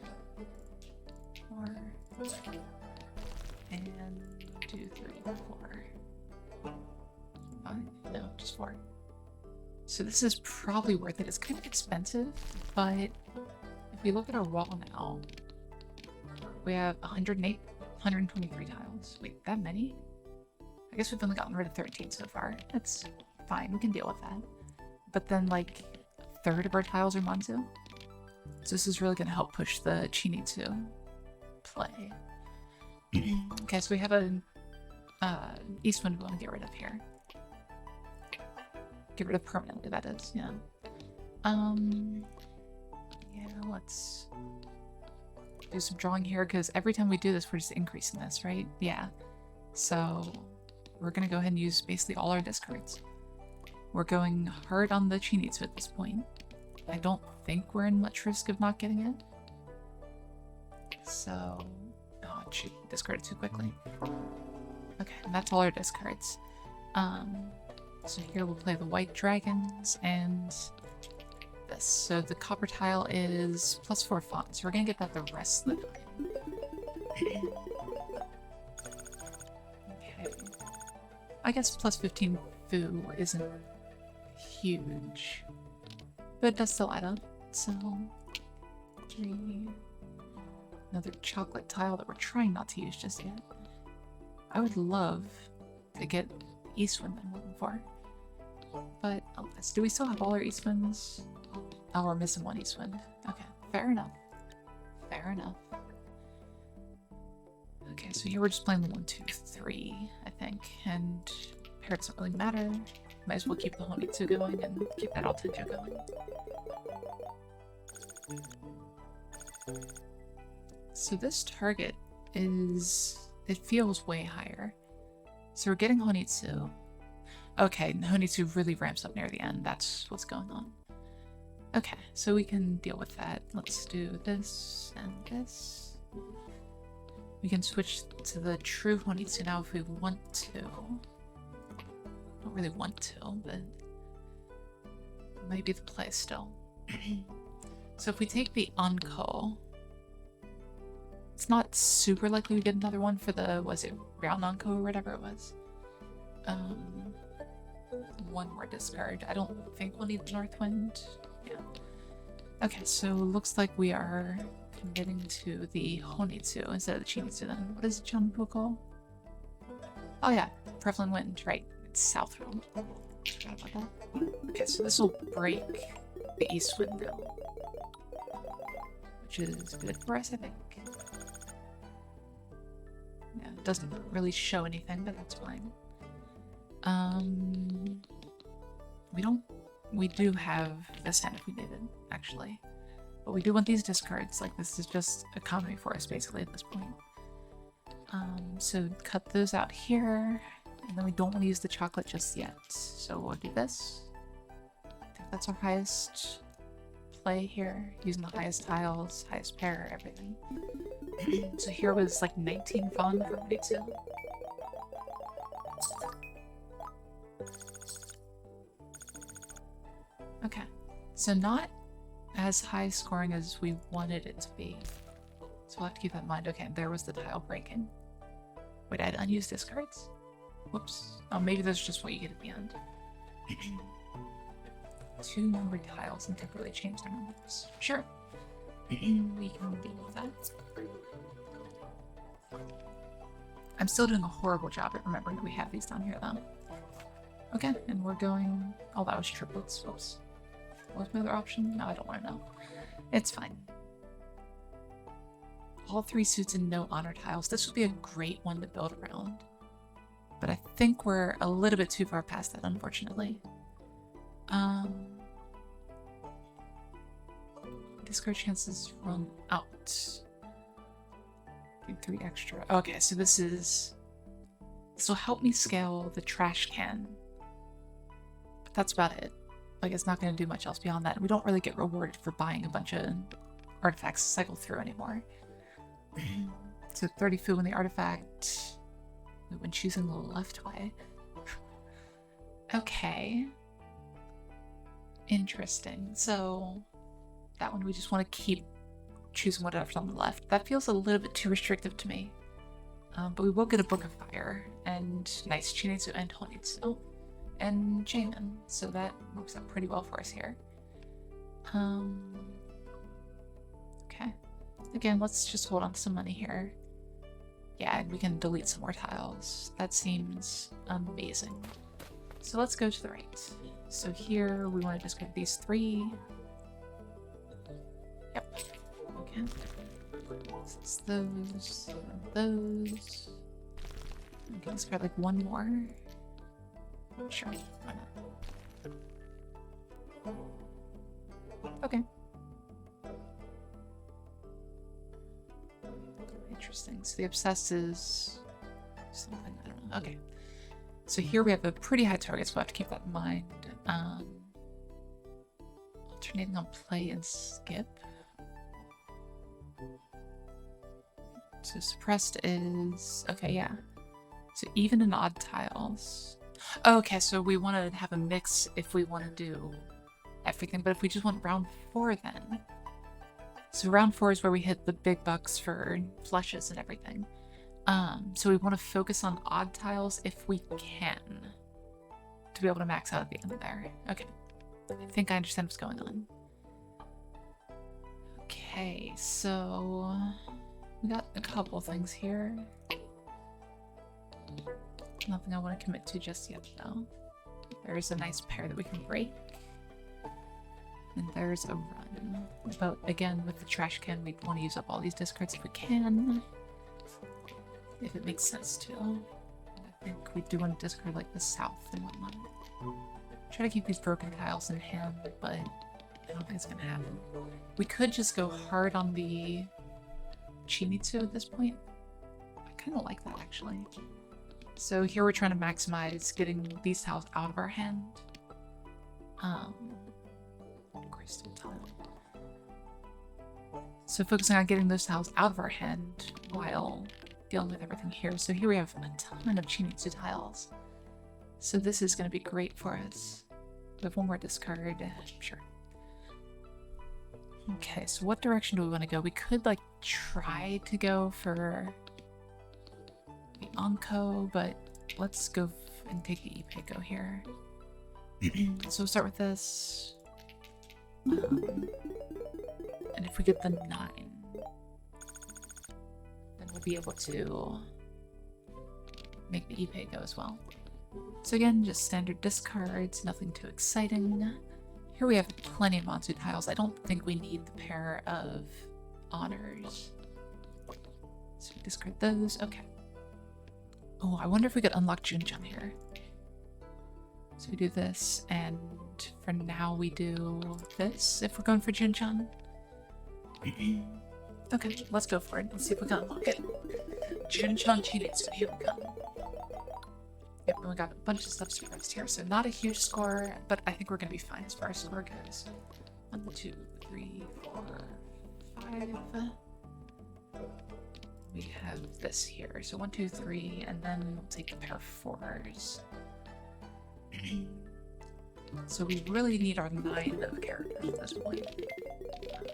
4. And 2, 3, 4. 5? No, just 4. So this is probably worth it. It's kind of expensive, but if we look at our wall now, we have 108, 123 tiles. Wait, that many? I guess we've only gotten rid of 13 so far. That's fine, we can deal with that. But then, like, a third of our tiles are Manzu. So this is really going to help push the Chinitsu play. Okay, so we have an east wind we want to get rid of here. Get rid of permanently, that is, yeah. Yeah, let's do some drawing here, because every time we do this, we're just increasing this, right? Yeah. So we're going to go ahead and use basically all our discards. We're going hard on the Chinitsu at this point. I don't think we're in much risk of not getting it. So... oh, shoot, discarded too quickly. Okay, and that's all our discards. So here we'll play the white dragons and this. So the copper tile is +4 font, so we're gonna get that the rest of the time. Okay. I guess +15 fu isn't huge, but it does still add up. So 3. Another chocolate tile that we're trying not to use just yet. I would love to get Eastwind I'm looking for. But alas, do we still have all our Eastwinds? Oh, we're missing 1 Eastwind. Okay, fair enough. Fair enough. Okay, so here we're just playing the 1, 2, 3, I think. And pair doesn't really matter. Might as well keep the Honitsu going and keep that Aotenjo going. So this target is... it feels way higher. So we're getting Honitsu. Okay, Honitsu really ramps up near the end. That's what's going on. Okay, so we can deal with that. Let's do this and this. We can switch to the true Honitsu now if we want to. Don't really want to, but it might be the play still. So if we take the Anko, it's not super likely we get another one for the, was it Ryaunanko or whatever it was? One more discard. I don't think we'll need the North Wind. Yeah. Okay, so looks like we are committing to the Honitsu instead of the Chinitsu then. What is Chanpuko? Oh yeah, Prevalent Wind, right. It's South Realm. Forgot about that. Okay, so this will break the East Wind now. Which is good for us, I think. Yeah, it doesn't really show anything, but that's fine. We do have this hand if we need it, actually. But we do want these discards, like this is just economy for us basically at this point. So cut those out here, and then we don't want to use the chocolate just yet. So we'll do this. I think that's our highest play here, using the highest tiles, highest pair, everything. So here was like 19 fun for me too. Okay, so not as high scoring as we wanted it to be. So we'll have to keep that in mind. Okay, there was the tile breaking. Wait, I had unused discards? Whoops. Oh, maybe that's just what you get at the end. 2 numbered tiles and temporarily change their numbers. Sure. We can deal with that. I'm still doing a horrible job at remembering that we have these down here though. Okay, and we're going... Oh, that was triplets. Whoops. What was my other option? No, I don't want to know. It's fine. All 3 suits and no honor tiles. This would be a great one to build around. But I think we're a little bit too far past that, unfortunately. Discard chances run out. Need 3 extra. Okay, so this will help me scale the trash can. But that's about it. Like, it's not going to do much else beyond that. We don't really get rewarded for buying a bunch of artifacts to cycle through anymore. So 30 food in the artifact when choosing the left way. Okay. Interesting. So that one we just want to keep choosing whatever's on the left. That feels a little bit too restrictive to me. But we will get a Book of Fire and nice Chinitsu and Honitsu. And Jamin, so that works out pretty well for us here. Okay. Again, let's just hold on to some money here. Yeah, and we can delete some more tiles. That seems amazing. So let's go to the right. So here we want to discard these 3. Yep. Okay. So it's those, those. We can discard like 1 more. Sure, why not? Okay. Interesting. So the obsessed is something, I don't know. Okay. So here we have a pretty high target, so we'll have to keep that in mind. Alternating on play and skip. So suppressed is... Okay, yeah. So even and odd tiles. Okay, so we want to have a mix if we want to do everything, but if we just want round 4 then. So round 4 is where we hit the big bucks for flushes and everything. So we want to focus on odd tiles if we can, to be able to max out at the end there. Okay, I think I understand what's going on. Okay, so we got a couple things here. Nothing I want to commit to just yet, though. There's a nice pair that we can break. And there's a run. But again, with the trash can, we'd want to use up all these discards if we can. If it makes sense to. I think we do want to discard like the south and whatnot. Try to keep these broken tiles in hand, but I don't think it's gonna happen. We could just go hard on the Chinitsu at this point. I kind of like that, actually. So here we're trying to maximize getting these tiles out of our hand. Crystal tile. So focusing on getting those tiles out of our hand while dealing with everything here. So here we have a ton of Chinitsu tiles. So this is going to be great for us. We have 1 more discard. Sure. Okay, so what direction do we want to go? We could like try to go for the Onko, but let's go and take the Ipeko here. So we'll start with this. And if we get the 9, then we'll be able to make the Ipe go as well. So again, just standard discards, nothing too exciting. Here we have plenty of Mansu tiles. I don't think we need the pair of honors. So we discard those. Okay. Oh, I wonder if we could unlock Junjun here. So we do this, and for now we do this if we're going for Junjun. Okay, let's go for it. Let's see if we can unlock it. Junjun Chinitsu, here we come. Yep, and we got a bunch of stuff suppressed here, so not a huge score, but I think we're gonna be fine as far as score goes. 1, 2, 3, 4, 5. We have this here, so 1, 2, 3, and then we'll take a pair of 4s. So we really need our 9 of characters at this point,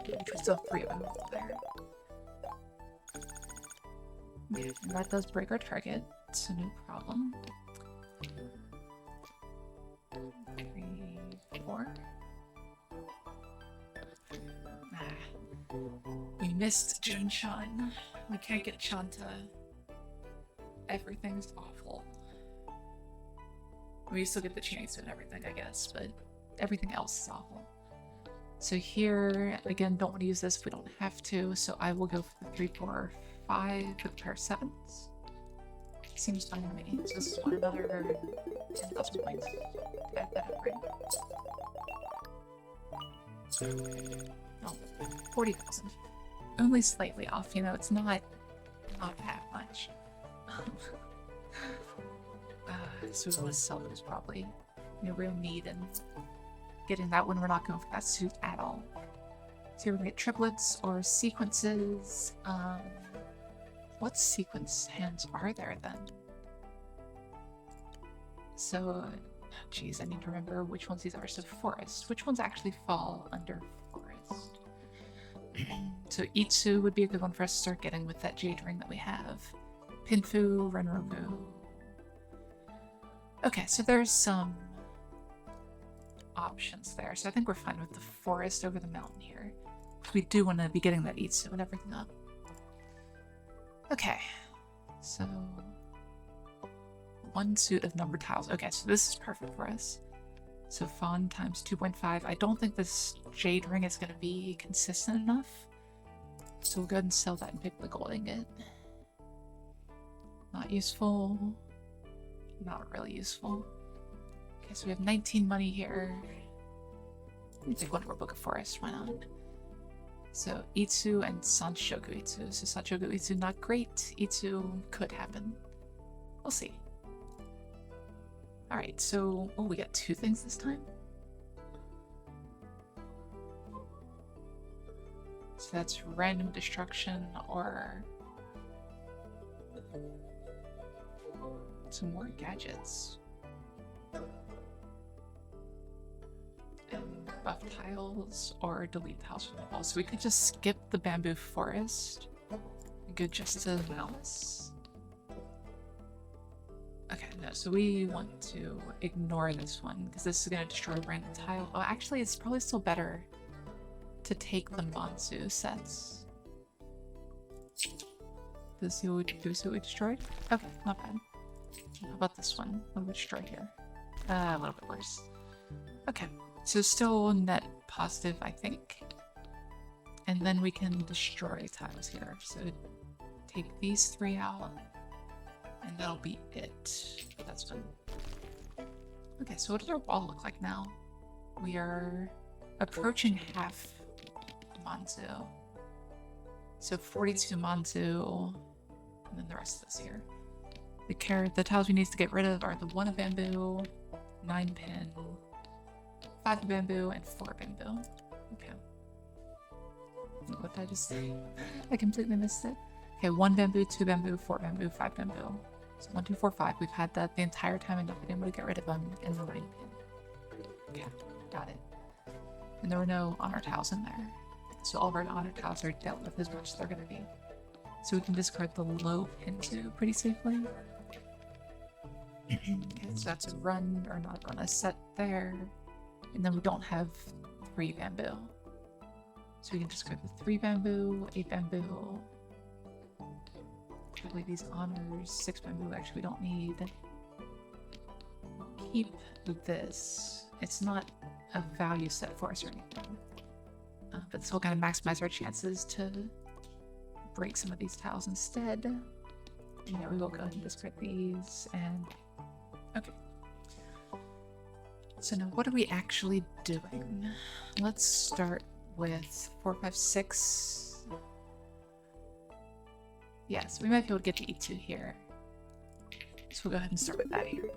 which we still have 3 of them there. Okay, and that does break our target, so no problem. 3, 4. We missed Junshan. We can't get Chanta. Everything's awful. We still get the Chinitsu and everything, I guess, but everything else is awful. So here, again, don't want to use this if we don't have to, so I will go for the 3, 4, 5 with a pair of 7s. Seems fine to me. So this is what, another 10,000 points. Yeah, that up, right? Oh, 40,000. Only slightly off, you know, it's not that much. So we want to sell those probably. No real need in getting that when we're not going for that suit at all. So here we get triplets or sequences. What sequence hands are there then? So, geez, I need to remember which ones these are. So forest. Which ones actually fall under forest? So Itsu would be a good one for us to start getting with that jade ring that we have. Pinfu, Renroku. Okay, so there's some options there. So I think we're fine with the forest over the mountain here. We do want to be getting that Itsu and everything up. Okay, so 1 suit of numbered tiles. Okay, so this is perfect for us. So Fawn times 2.5. I don't think this jade ring is going to be consistent enough. So we'll go ahead and sell that and pick the gold ingot. Not useful. Not really useful. Okay, so we have 19 money here. Let me take one more Book of Forest, why not? So Itsu and Sanshoku Itsu. So Sanshoku Itsu not great. Itsu could happen. We'll see. Alright, so we got 2 things this time. So that's random destruction or some more gadgets. And buff tiles or delete tiles from the wall. So we could just skip the bamboo forest and go just to the malice. Okay, no, so we want to ignore this one because this is going to destroy a random tile. Oh, actually, it's probably still better to take the Mansu sets. Does he see what we destroyed? Okay, not bad. How about this one? What did we destroy here? A little bit worse. Okay, so still net positive, I think. And then we can destroy tiles here. So take these 3 out. And that'll be it. That's fun. Okay, so what does our wall look like now? We are approaching half Manzu. So 42 Manzu, and then the rest of this here. The tiles we need to get rid of are the 1 of bamboo, 9 pin, 5 of bamboo, and 4 bamboo. Okay. What did I just say? I completely missed it. Okay, 1 bamboo, 2 bamboo, 4 bamboo, 5 bamboo. So 1, 2, 4, 5. We've had that the entire time and not been able to get rid of them in the 9 pin. Okay, got it. And there were no honor tiles in there. So all of our honor tiles are dealt with as much as they're going to be. So we can discard the low pin too pretty safely. Okay, so that's a run, or not a run, a set there. And then we don't have 3 bamboo. So we can just go with 3 bamboo, 8 bamboo. Probably these honors, 6 bamboo, actually we don't need. Keep this. It's not a value set for us or anything. But still kind of maximize our chances to break some of these tiles instead. Yeah, we will go ahead and discard these, and okay. So now what are we actually doing? Let's start with 4, 5, 6. Yes, we might be able to get to E2 here. So we'll go ahead and start with that here.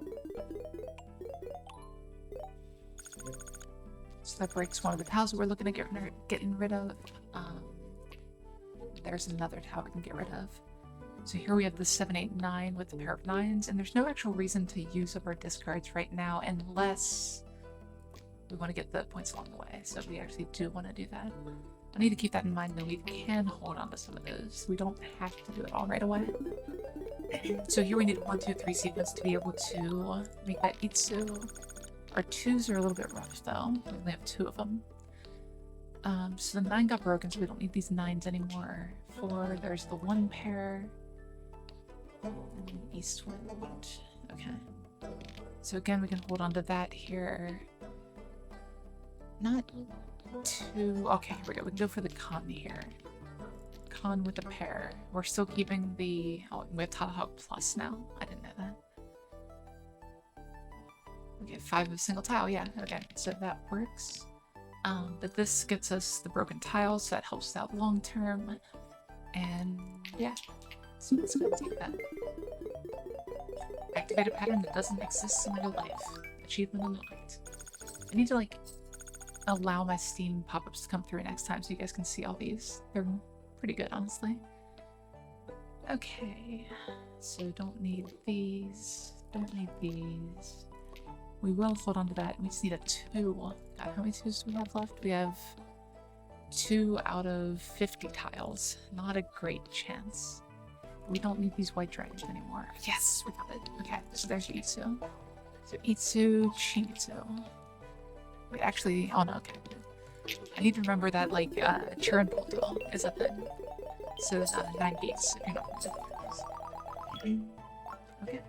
So that breaks one of the tiles that we're looking at getting rid of. There's another tile we can get rid of. So here we have the 7, 8, 9 with the pair of 9s, and there's no actual reason to use up our discards right now unless we want to get the points along the way. So we actually do want to do that. I need to keep that in mind that we can hold on to some of those. We don't have to do it all right away. So here we need a 1, 2, 3 sequence to be able to make that Itsu. Our 2s are a little bit rough though. We only have 2 of them. So the 9 got broken, so we don't need these 9s anymore. 4, there's the 1 pair. And Eastwind. Okay. So again, we can hold on to that here. Not too... Okay, here we go. We can go for the con here. Con with a pair. We're still keeping the... Oh, we have Tomahawk Plus now. I didn't know that. Okay, 5 of a single tile. Yeah, okay. So that works. But this gets us the broken tiles, so that helps out long term. And yeah, so let's go take that. Activate a pattern that doesn't exist in real life. Achievement unlocked. I need to like allow my Steam pop-ups to come through next time so you guys can see all these. They're pretty good, honestly. Okay, so don't need these. Don't need these. We will hold on to that. We just need a 2. God, how many 2s do we have left? We have 2 out of 50 tiles. Not a great chance. We don't need these white dragons anymore. Yes, we got it. Okay, so there's Itsu. So Itsu, Shinitsu. Wait, actually, oh no, okay. I need to remember that, like, Churin Polto is a thing. So, 9 beats, if you're not okay.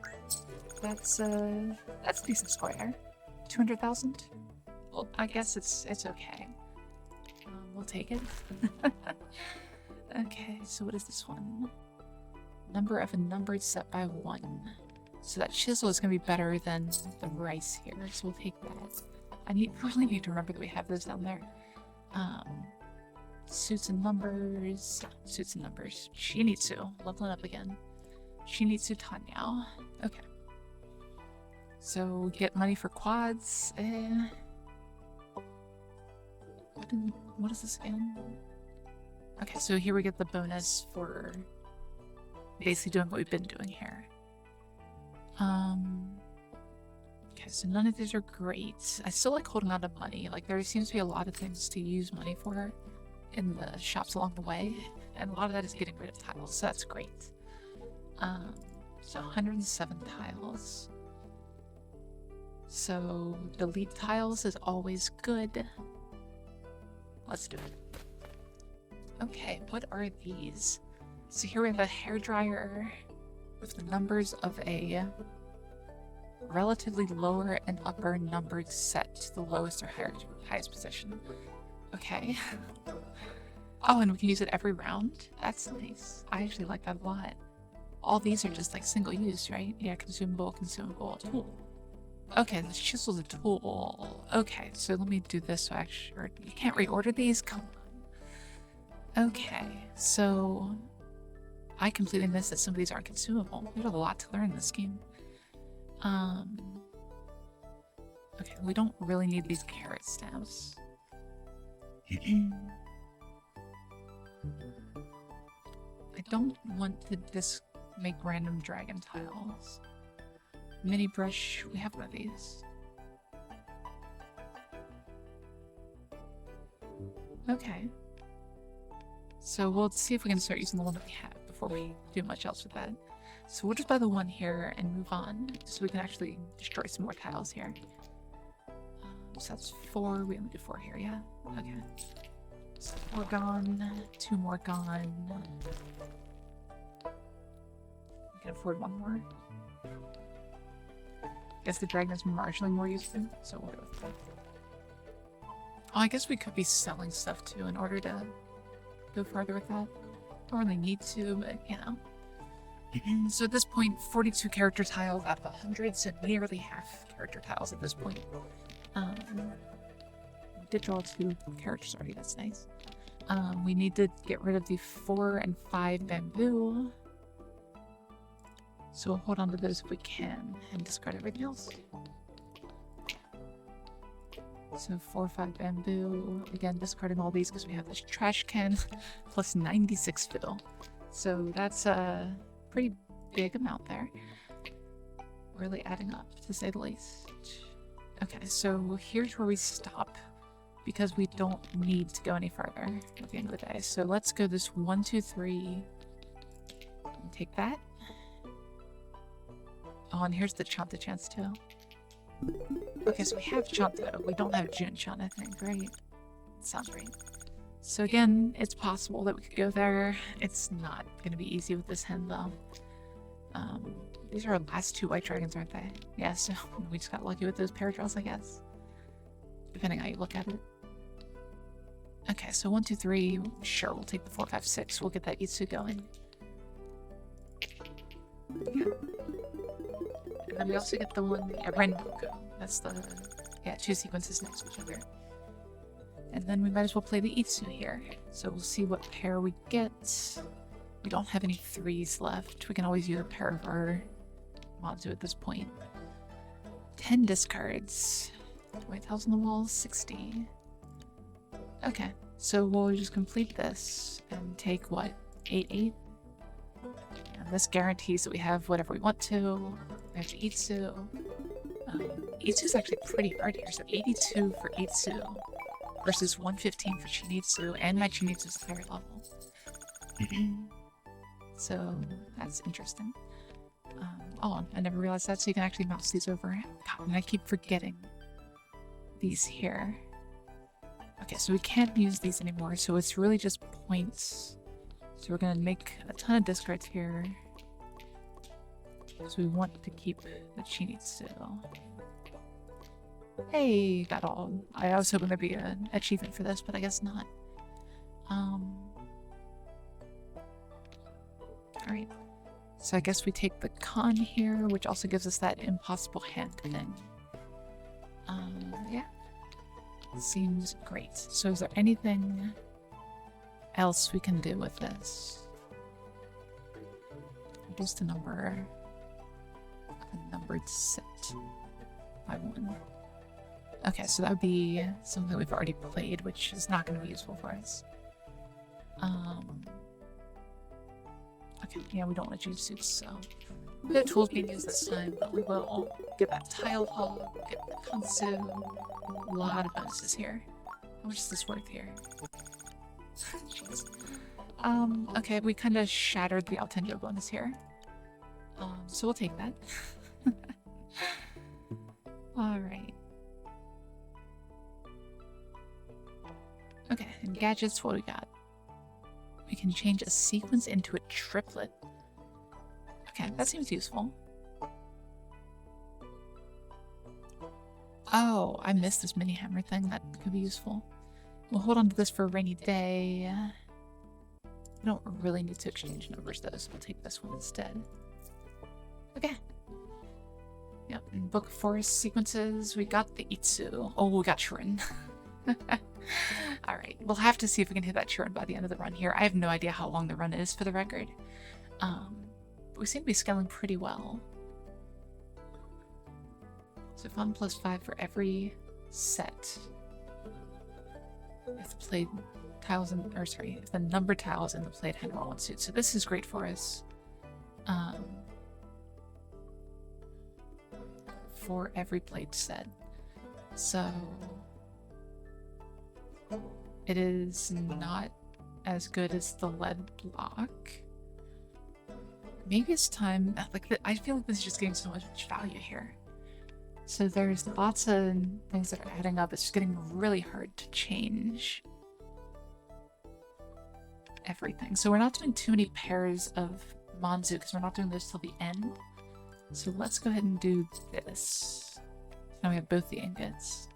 That's a decent square. 200,000? Well, I guess it's okay. We'll take it. Okay, so what is this one? Number of a numbered set by 1. So that chisel is going to be better than the rice here, so we'll take that. I really need to remember that we have those down there. Suits and numbers. Suits and numbers. Shinitsu. Leveling up again. Shinitsu Tanyao. Okay. So we get money for quads. What is this again? Okay, so here we get the bonus for basically doing what we've been doing here. Okay, so none of these are great. I still like holding on to money. Like, there seems to be a lot of things to use money for in the shops along the way, and a lot of that is getting rid of tiles, so that's great. So 107 tiles. So delete tiles is always good. Let's do it. Okay, what are these? So here we have a hairdryer with the numbers of a relatively lower and upper numbered set to the lowest or highest position. Okay. Oh, and we can use it every round? That's nice. I actually like that a lot. All these are just like single use, right? Yeah, consumable, tool. Okay, this chisel's a tool. Okay, so let me do this so actually, you can't reorder these? Come on. Okay, so I completely missed that some of these aren't consumable. There's a lot to learn in this game. Okay, we don't really need these carrot stamps. I don't want to just make random dragon tiles. Mini brush, we have one of these. Okay. So we'll see if we can start using the one that we have before we do much else with that. So we'll just buy the one here and move on so we can actually destroy some more tiles here. So that's 4. We only do 4 here, yeah? Okay. So 4 gone, 2 more gone. We can afford 1 more. Guess the dragon is marginally more useful, so we'll go with that. Oh, I guess we could be selling stuff too in order to go farther with that. Don't really need to, but you know. So at this point, 42 character tiles out of 100, so nearly half character tiles at this point. We did draw 2 characters already, that's nice. We need to get rid of the 4 and 5 bamboo. So we'll hold on to those if we can and discard everything else. So 4 or 5 bamboo. Again, discarding all these because we have this trash can plus 96 fiddle. So that's a pretty big amount there. Really adding up, to say the least. Okay, so here's where we stop because we don't need to go any farther at the end of the day. So let's go this 1, 2, 3 and take that. Oh, and here's the Chanta chance too. Okay, so we have Chanta. We don't have Jun-chan, I think, right? Sounds right. So again, it's possible that we could go there. It's not going to be easy with this hen, though. These are our last 2 white dragons, aren't they? Yeah, so we just got lucky with those paradraws, I guess. Depending how you look at it. Okay, so 1, 2, 3. Sure, we'll take the 4, 5, 6. We'll get that Itsu going. Yeah. And then we also get the one, yeah, Rengoku. That's the, yeah, 2 sequences next to each other. And then we might as well play the Itsu here. So we'll see what pair we get. We don't have any 3s left. We can always use a pair of our Monzu at this point. 10 discards. White tiles on the wall, 60. Okay, so we'll just complete this and take what? 8, 8? And this guarantees that we have whatever we want to. We have the Itsu. Itsu is actually pretty hard here, so 82 for Itsu versus 115 for Chinitsu, and my Chinitsu is higher level. So that's interesting. Oh, I never realized that, so you can actually mouse these over. God, and I keep forgetting these here. Okay, so we can't use these anymore, so it's really just points. So we're gonna make a ton of discards here. So we want to keep the Chinitsu. Hey, got all. I was hoping there'd be an achievement for this, but I guess not. Alright. So I guess we take the con here, which also gives us that impossible hand thing. Yeah. Seems great. So is there anything else we can do with this? Just a numbered set by 1. Okay, so that would be something we've already played, which is not going to be useful for us. Okay, yeah, we don't want to choose suits, so no tools being used this time, but we will get that tile hog, get the Kansu. A lot of bonuses here. How much is this worth here? Jeez. Okay, we kind of shattered the Aotenjo bonus here. So we'll take that. Alright. Okay, and gadgets, what do we got? We can change a sequence into a triplet. Okay, that seems useful. Oh, I missed this mini hammer thing. That could be useful. We'll hold on to this for a rainy day. We don't really need to exchange numbers though, so we'll take this one instead. Okay. Yep, in Book of Forest sequences, we got the Itsu. Oh, we got Churin. Alright, we'll have to see if we can hit that Churin by the end of the run here. I have no idea how long the run is for the record. But we seem to be scaling pretty well. So fun plus 5 for every set. If the played tiles in, or sorry, if the numbered tiles in the played hand roll one suit. So this is great for us. For every played set. So it is not as good as the lead block. maybe it's time. Like, I feel like this is just getting so much value here. So there's lots of things that are adding up. It's just getting really hard to change everything. So we're not doing too many pairs of Manzu because we're not doing this till the end. So let's go ahead and do this. Now we have both the ingots.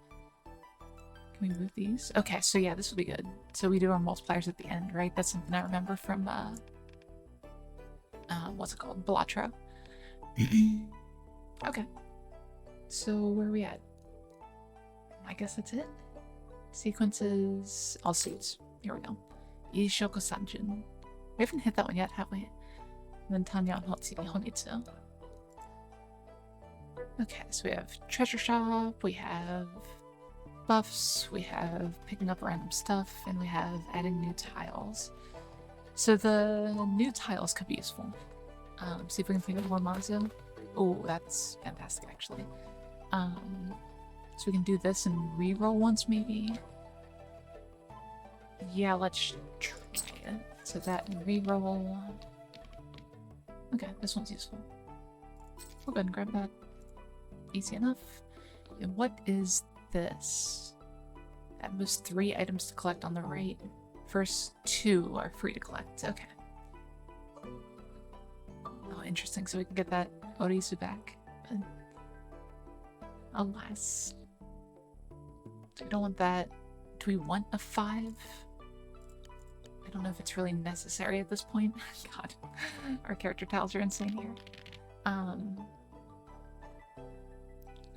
Can we move these? Okay, so yeah, this will be good. So we do our multipliers at the end, right? That's something I remember from, what's it called? Balatro. Okay. So where are we at? I guess that's it. Sequences, all suits. Here we go. Ishoko Sanjin. We haven't hit that one yet, have we? And then Tanya Honitsu. Okay, so we have treasure shop, we have buffs, we have picking up random stuff, and we have adding new tiles. So the new tiles could be useful. See if we can think of more Manzu. Oh, that's fantastic, actually. So we can do this and reroll once, maybe. Yeah, let's try it. So that and reroll. Okay, this one's useful. We'll go ahead and grab that. Easy enough. And what is this? That moves 3 items to collect on the right. First 2 are free to collect. Okay. Oh, interesting. So we can get that Orisu back. But alas. We don't want that. Do we want a 5? I don't know if it's really necessary at this point. God, our character tiles are insane here.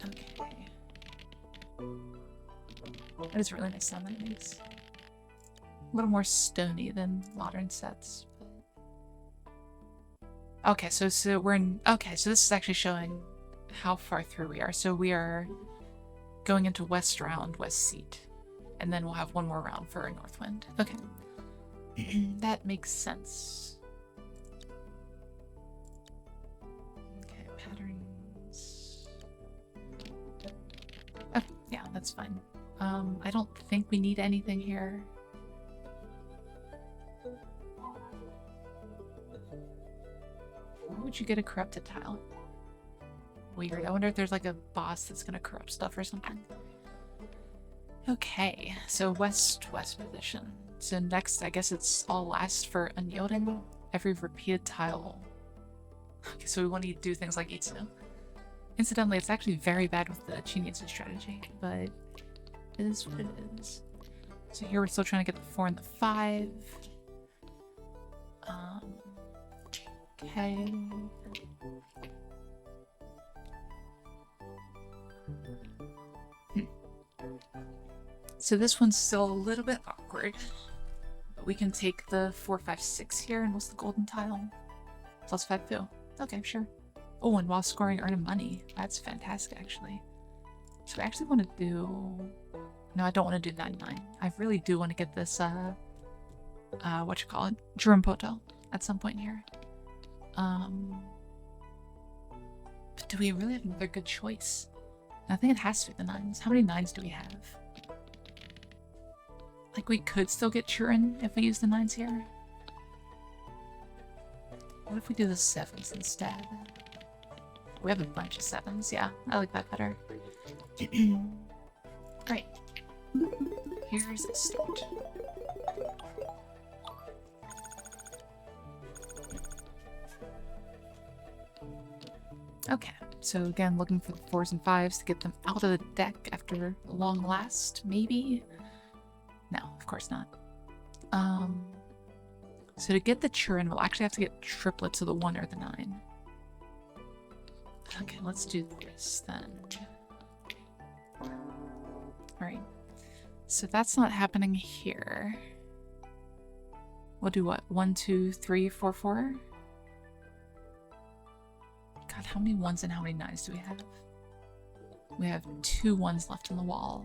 Okay. That is a really nice sound that it makes. A little more stony than modern sets. But... Okay, so we're in... Okay, so this is actually showing how far through we are. So we are going into West Round, West Seat. And then we'll have one more round for North Wind. Okay. That makes sense. Okay, patterns. Oh, yeah, that's fine. I don't think we need anything here. Why would you get a corrupted tile? Weird. I wonder if there's like a boss that's gonna corrupt stuff or something. Okay, so west position. So next, I guess it's all last for Aotenjo. Every repeated tile. Okay, so we want to do things like Itsu. Incidentally, it's actually very bad with the Chinitsu strategy, but it is what it is. So here we're still trying to get the 4 and the 5. Okay. So this one's still a little bit awkward. But we can take the 4, 5, 6 here, and what's the golden tile? Plus 5 foo. Okay, sure. Oh, and while scoring, earn money. That's fantastic, actually. So I actually want to do... No, I don't want to do 99. I really do want to get this, Jurumpoto at some point here. But do we really have another good choice? I think it has to be the 9s. How many 9s do we have? Like, we could still get Churin if we use the 9s here. What if we do the 7s instead? We have a bunch of 7s, yeah. I like that better. Great. Here's a start. Okay, so again, looking for the 4s and 5s to get them out of the deck after long last, maybe? No, of course not. So to get the Churin, we'll actually have to get triplets of the 1 or the 9. Okay, let's do this then. Alright. So that's not happening here. We'll do what? 1, 2, 3, 4, 4? God, how many 1s and how many 9s do we have? We have 2 1s left on the wall.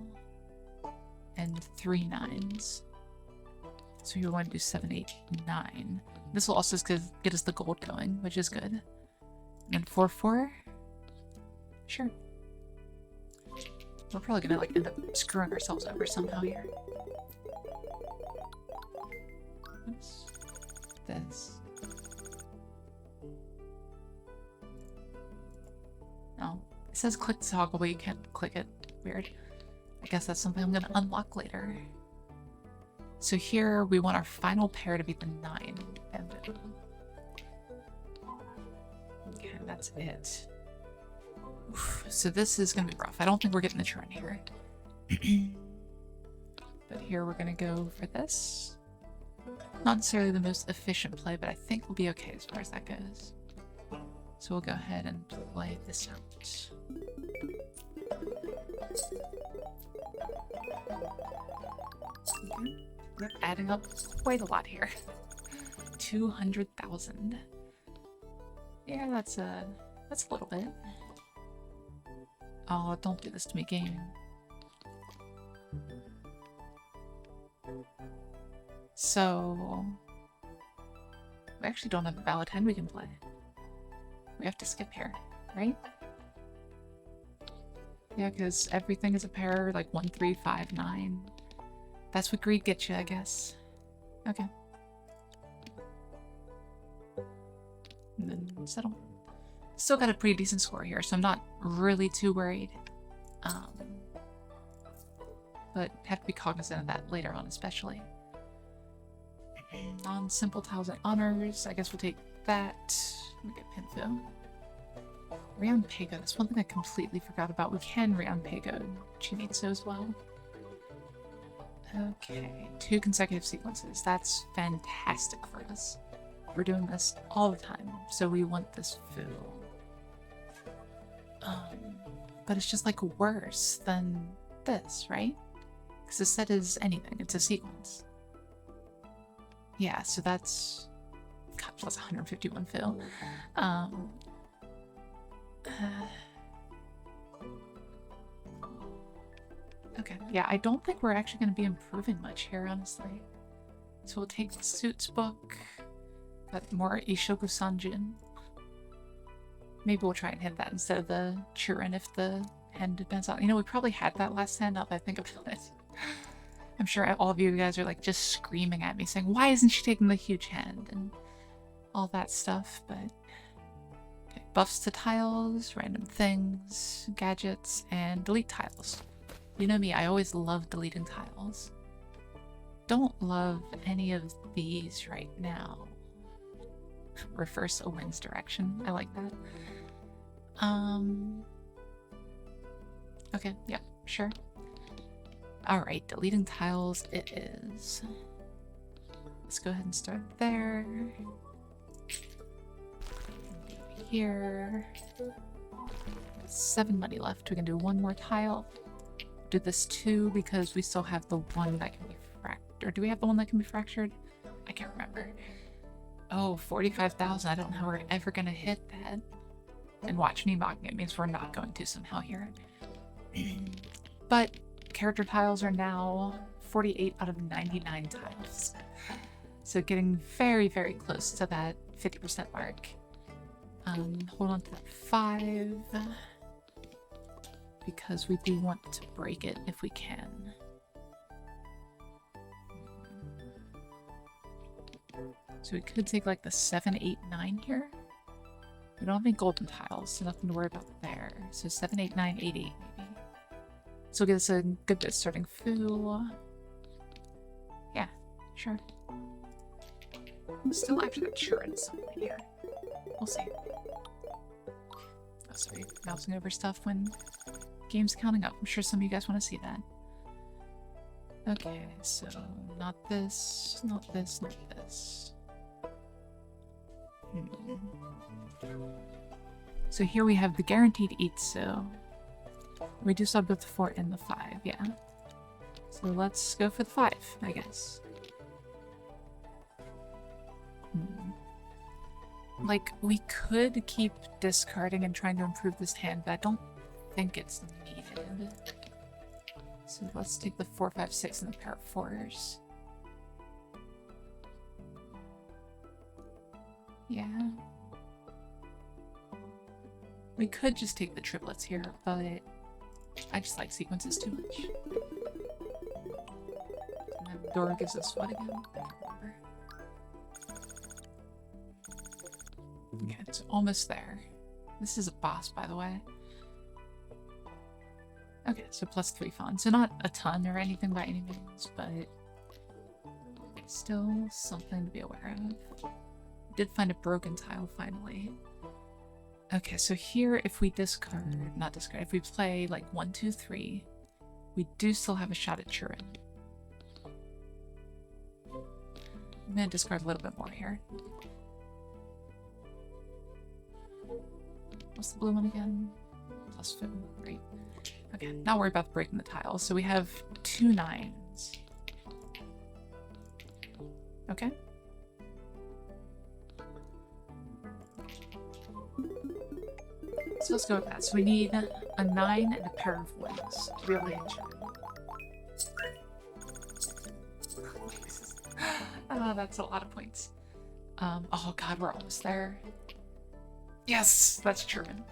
And 3 9s. So you want to do 7, 8, 9. This will also get us the gold going, which is good. And 4, 4? Sure. We're probably gonna like end up screwing ourselves over somehow here. What's this? It says click the toggle, but you can't click it. Weird. I guess that's something I'm gonna unlock later. So here we want our final pair to be the 9 bamboo. Okay, that's it. Oof, so this is gonna be rough. I don't think we're getting the churn here. But here we're gonna go for this. Not necessarily the most efficient play, but I think we'll be okay as far as that goes. So we'll go ahead and play this out. Okay. We're adding up quite a lot here. 200,000. Yeah, that's a little bit. Oh, don't do this to me, game. So we actually don't have a valid hand we can play. We have to skip here, right? Yeah, because everything is a pair, like 1, 3, 5, 9. That's what greed gets you, I guess. Okay. And then settle. Still got a pretty decent score here, so I'm not really too worried. But have to be cognizant of that later on, especially. Non-simple tiles and honors. I guess we'll take that. We get Pinfo. Reunpego. That's one thing I completely forgot about. We can Reunpego Chinitsu as well. Okay, 2 consecutive sequences. That's fantastic for us. We're doing this all the time, so we want this Fu. But it's just like worse than this, right? Because the set is anything. It's a sequence. Yeah, so that's... God, plus 151 Fu. Okay, yeah, I don't think we're actually going to be improving much here, honestly. So we'll take the Suits book. Got more Ishoku Sanjin. Maybe we'll try and hit that instead of the Churin if the hand depends on... You know, we probably had that last hand, now that I think about it. I'm sure all of you guys are like just screaming at me saying, why isn't she taking the huge hand? And all that stuff, but... Okay, buffs to tiles, random things, gadgets, and delete tiles. You know me, I always love deleting tiles. Don't love any of these right now. Reverse a wind's direction. I like that. Okay, yeah, sure. Alright, deleting tiles it is. Let's go ahead and start there. Here. 7 money left. We can do 1 more tile. Do this 2 because we still have the one that can be fractured. Or do we have the one that can be fractured? I can't remember. Oh, 45,000. I don't know how we're ever gonna hit that. And watch me mocking it means we're not going to somehow here. But character tiles are now 48 out of 99 tiles. So getting very, very close to that 50% mark. Hold on to that 5. Because we do want to break it if we can. So we could take like the 7, 8, 9 here. We don't have any golden tiles, so nothing to worry about there. So 7, 8, 9, 8, 8 maybe. So we'll get us a good bit starting Fu. Yeah, sure. I'm still after the Churin somewhere here. We'll see. Oh, sorry, mousing over stuff when game's counting up. I'm sure some of you guys want to see that. Okay, so not this, not this, not this. So here we have the guaranteed Itsu. We do still have both the 4 and the 5, yeah. So let's go for the 5, I guess. Like, we could keep discarding and trying to improve this hand, but I don't think it's needed. So let's take the 4, 5, 6 and the pair of 4s. Yeah. We could just take the triplets here, but I just like sequences too much. And then Dora gives us what again? I don't remember. Okay, it's almost there. This is a boss, by the way. Okay, so +3 fun. So not a ton or anything by any means, but still something to be aware of. Did find a broken tile finally. Okay, so here if we not discard, if we play like 1, 2, 3, we do still have a shot at Churin. I'm gonna discard a little bit more here. What's the blue one again? +2, great. Okay, not worry about breaking the tiles. So we have 2 9s. Okay. So let's go with that. So we need a 9 and a pair of ones to be able to hit Churin. Oh, that's a lot of points. Oh god, we're almost there. Yes, that's Churin.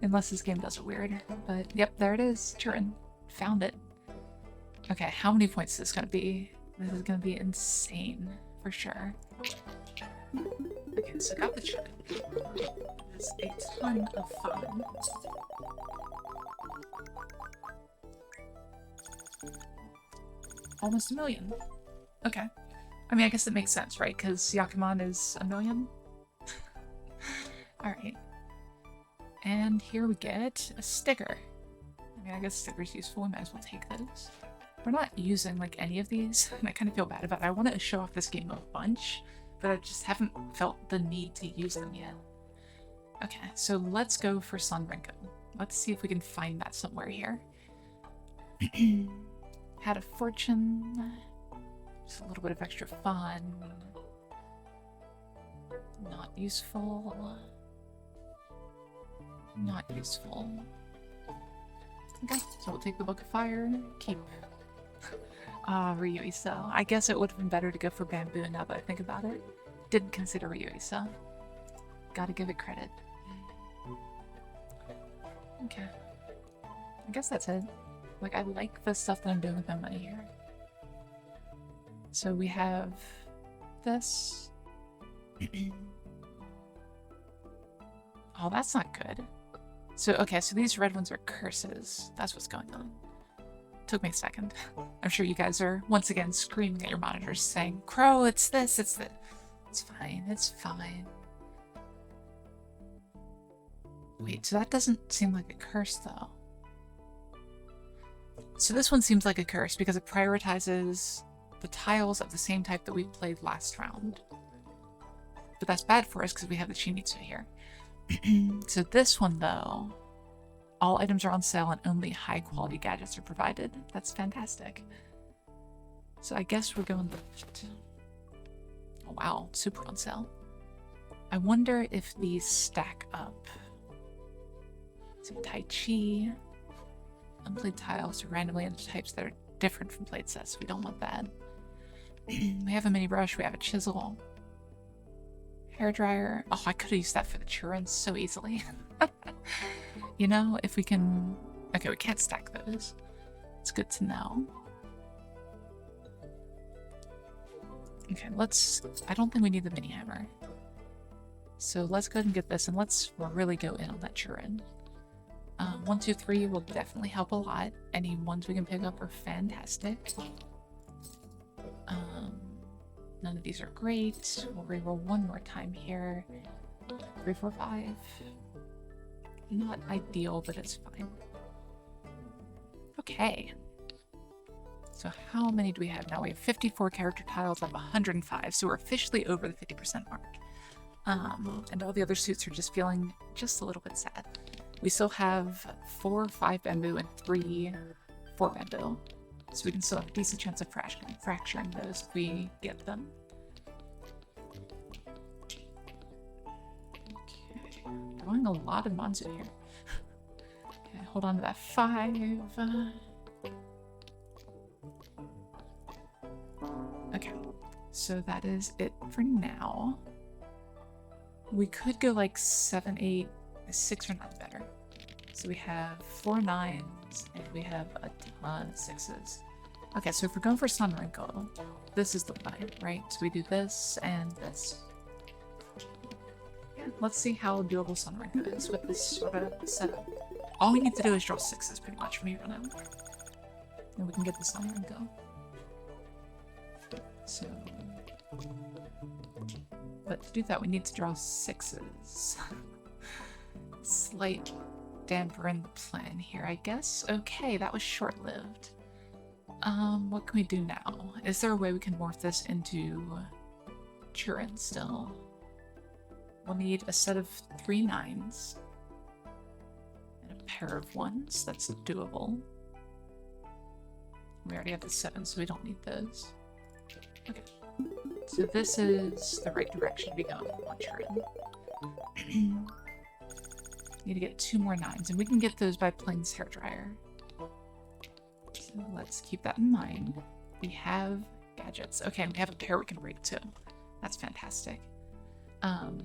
Unless this game does it weird. But yep, there it is. Churin. Found it. Okay, how many points is this gonna be? This is gonna be insane, for sure. Okay, so got the Churin. It's a ton of fun. Almost 1 million. Okay. I mean, I guess it makes sense, right? Because Yakuman is 1 million? Alright. And here we get a sticker. I mean, I guess sticker's useful. We might as well take those. We're not using, like, any of these, and I kind of feel bad about it. I want to show off this game a bunch, but I just haven't felt the need to use them yet. Okay, so let's go for Sanrenko. Let's see if we can find that somewhere here. Had a fortune. Just a little bit of extra fun. Not useful. Not useful. Okay, so we'll take the Book of Fire. Keep. Ah, Ryuisa. I guess it would have been better to go for Bamboo now that I think about it. Didn't consider Ryuisa. Gotta give it credit. Okay. I guess that's it. Like, I like the stuff that I'm doing with my money here. So we have this. Oh, that's not good. So, okay, so these red ones are curses. That's what's going on. Took me a second. I'm sure you guys are once again screaming at your monitors saying, Crow, it's this, it's that. It's fine, it's fine. Wait, so that doesn't seem like a curse, though. So this one seems like a curse because it prioritizes the tiles of the same type that we played last round. But that's bad for us because we have the Shinichi here. So this one, though, all items are on sale and only high-quality gadgets are provided. That's fantastic. So I guess we're going left. Oh, wow, super on sale. I wonder if these stack up. So Tai Chi, unplayed tiles are randomly into types that are different from played sets. We don't want that. We have a mini brush, we have a chisel. Hairdryer. Oh, I could have used that for the Churin so easily. You know, if we can... Okay, we can't stack those. It's good to know. Okay, let's... I don't think we need the mini hammer. So let's go ahead and get this, and let's really go in on that Churin. 1, 2, 3 will definitely help a lot. Any ones we can pick up are fantastic. None of these are great. We'll reroll one more time here. 3, 4, 5. Not ideal, but it's fine. Okay. So how many do we have now? We have 54 character tiles out of 105, so we're officially over the 50% mark. And all the other suits are just feeling just a little bit sad. We still have 4 or 5 bamboo and 3 4 bamboo. So we can still have a decent chance of fracturing those if we get them. Okay, drawing a lot of Manzu here. Okay, hold on to that 5. Okay, so that is it for now. We could go like 7, 8, 6 or 9 better. So we have 4 9s and we have a ton of 6s. Okay, so if we're going for Sanrenko, this is the plan, right? So we do this and this. Yeah, let's see how doable Sanrenko is with this sort of setup. All we need to do is draw 6s pretty much from here on out. And we can get this on and go. So, but to do that, we need to draw 6s. Slight damper in the plan here, I guess. Okay, that was short-lived. What can we do now? Is there a way we can morph this into Turin still? We'll need a set of 3 9s and a pair of 1s. That's doable. We already have the 7, so we don't need those. Okay. So this is the right direction to be going on Turin. Need to get 2 more 9s, and we can get those by playing this hairdryer. So let's keep that in mind. We have gadgets. Okay, and we have a pair we can break too. That's fantastic.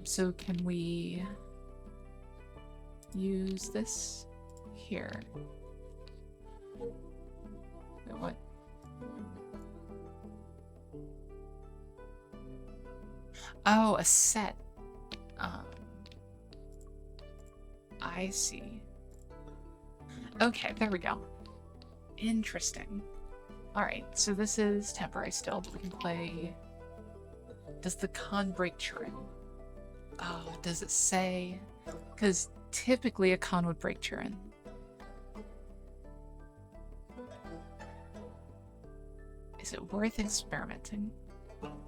So can we use this here? Wait, what? Oh, a set. I see. Okay, there we go. Interesting. Alright, so this is temporary still, but we can play... Does the con break Turin? Oh, does it say? Because typically a con would break Turin. Is it worth experimenting?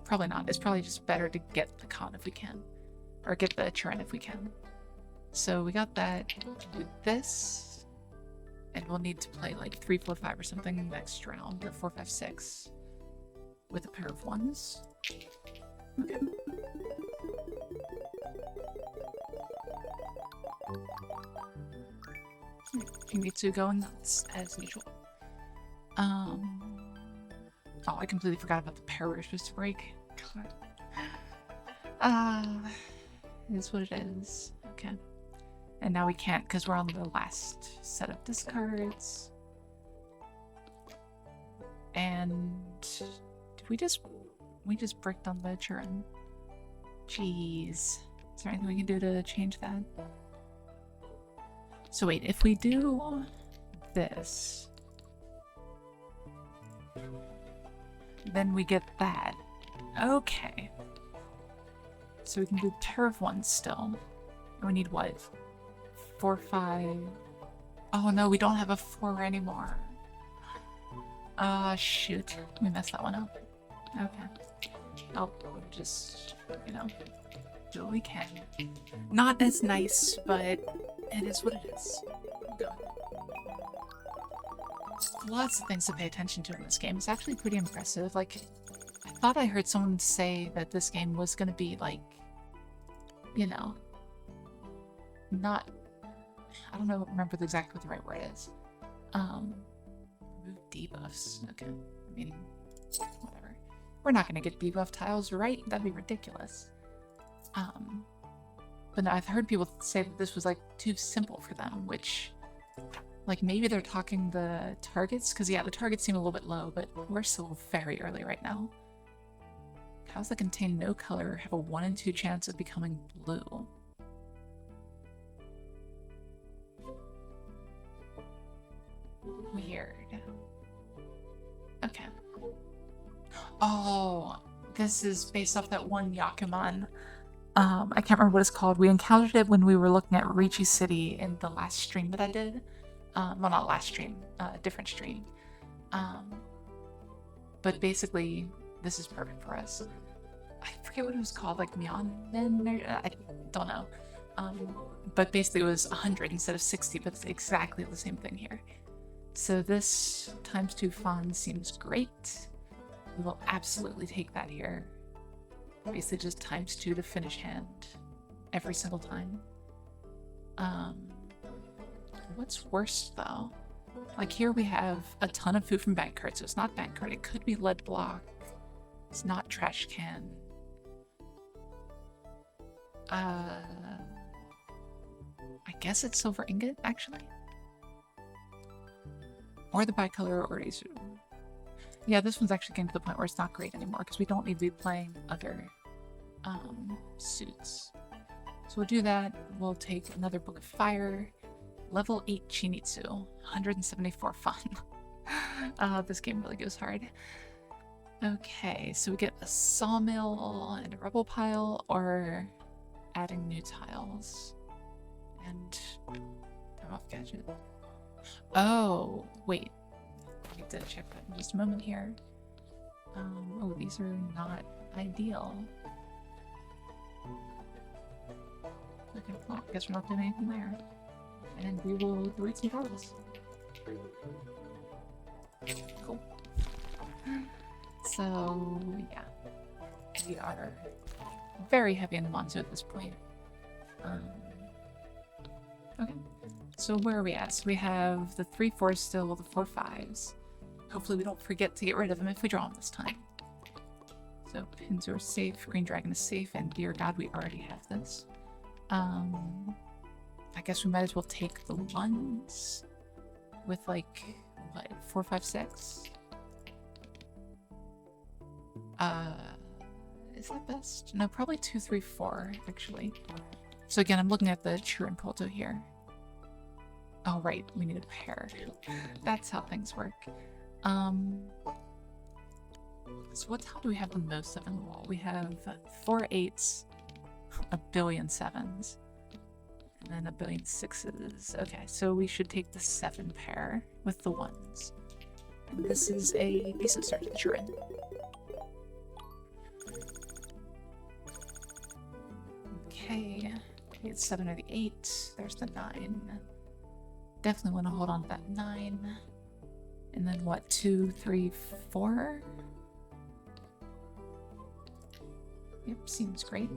Probably not. It's probably just better to get the con if we can. Or get the Turin if we can. So we got that. Do this. And we'll need to play like 3, 4, 5 or something next round. Or 4, 5, 6. With a pair of 1s. Okay. Kimitsu going nuts, as usual. Oh, I completely forgot about the pair we were supposed to break. God. It is what it is. Okay. And now we can't because we're on the last set of discards. And did we just bricked on the Turin? Jeez. Is there anything we can do to change that? So wait, if we do this, then we get that. Okay. So we can do pair of 1s still. And we need what? 4, 5. Oh no, we don't have a 4 anymore. Shoot. We messed that one up. Okay. I'll just, you know, do what we can. Not as nice, but it is what it is. Go. Lots of things to pay attention to in this game. It's actually pretty impressive. Like, I thought I heard someone say that this game was gonna be like, you know, not, I don't know, remember exactly what the right word is. Remove debuffs. Okay. I mean, whatever. We're not gonna get debuff tiles, right? That'd be ridiculous. But no, I've heard people say that this was like too simple for them, which, like, maybe they're talking the targets, because yeah, the targets seem a little bit low, but we're still very early right now. Cows that contain no color have a 1 in 2 chance of becoming blue. Weird. Okay. Oh, this is based off that one Yakuman. I can't remember what it's called. We encountered it when we were looking at Riichi City in the last stream that I did. Well, not last stream, different stream. But basically, this is perfect for us. I forget what it was called, like Myeonmen, I don't know. But basically it was 100 instead of 60, but it's exactly the same thing here. So this ×2 font seems great. We will absolutely take that here. Basically just ×2 to finish hand every single time. What's worse though? Like here we have a ton of food from bank card, so it's not bank card. It could be lead block. It's not trash can. I guess it's silver ingot, actually. Or the bicolor or eraser. Yeah, this one's actually getting to the point where it's not great anymore because we don't need to be playing other suits. So we'll do that. We'll take another Book of Fire. Level 8 Chinitsu, 174 fun. This game really goes hard. Okay, so we get a sawmill and a rubble pile, or adding new tiles. And turn off gadget. Oh, wait. I need to check that in just a moment here. Oh, these are not ideal. Okay, well, I guess we're not doing anything there. And we will delete some tiles. Cool. So, yeah. We are very heavy in the Monzu at this point. Okay. So where are we at? So we have the 3-4s still, the 4-5s. Hopefully we don't forget to get rid of them if we draw them this time. So pins are safe, green dragon is safe, and dear god, we already have this. I guess we might as well take the ones with like, what, 4, 5, 6? Is that best? No, probably 2, 3, 4, actually. So again, I'm looking at the Churin Kolto here. Oh, right, we need a pair. That's how things work. So how do we have the most of in the wall? We have 4 8s, a billion 7s, and then a billion 6s. Okay, so we should take the 7 pair with the 1s. And this is a decent start to the Churin. Okay, it's 7 or the 8. There's the 9. Definitely want to hold on to that 9. And then what, 2, 3, 4? Yep, seems great.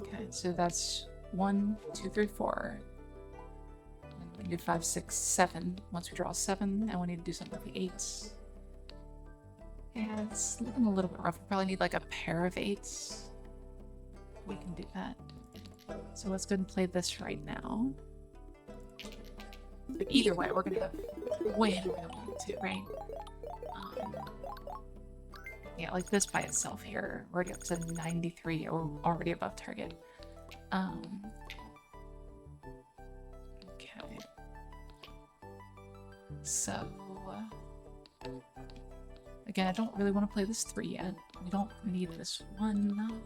Okay, so that's 1, 2, 3, 4. And we can do 5, 6, 7. Once we draw 7, and we need to do something with the 8s. Yeah, it's looking a little bit rough. We probably need like a pair of 8s. We can do that. So let's go and play this right now. But either way, we're gonna have way more than we need to, right? Yeah, like this by itself here, we're already up to 93, or already above target. Okay. So, again, I don't really want to play this 3 yet. We don't need this 1.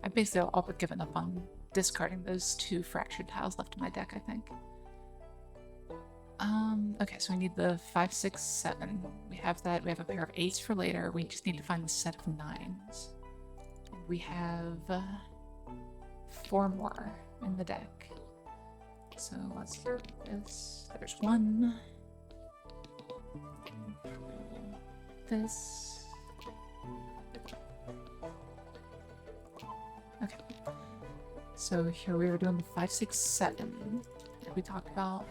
I basically all but given up on discarding those 2 fractured tiles left in my deck, I think. Okay, so we need the 5, 6, 7. We have that. We have a pair of 8s for later. We just need to find the set of 9s. We have 4 more in the deck. So let's do this. There's 1. This. Okay. So here we are doing the 5, 6, 7 that we talked about.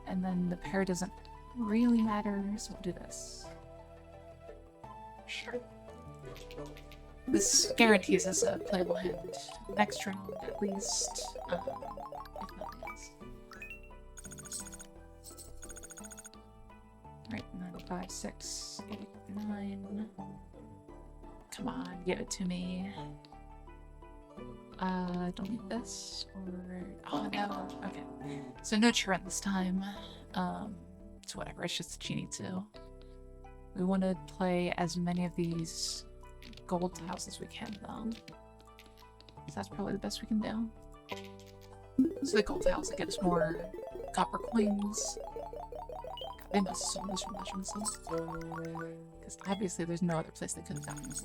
And then the pair doesn't really matter, so we'll do this. Sure. This guarantees us a playable hand next round, at least, if nothing else. Right, 9, 5, 6, 8, 9. Come on, give it to me. Don't need this, or... Oh, no. Okay. So no Churin this time. It's whatever, it's just a Chinitsu. We want to play as many of these gold tiles as we can, though. So that's probably the best we can do. So the gold tiles that get us more copper coins. God, they must so much from themselves. Because obviously there's no other place they could have gotten them.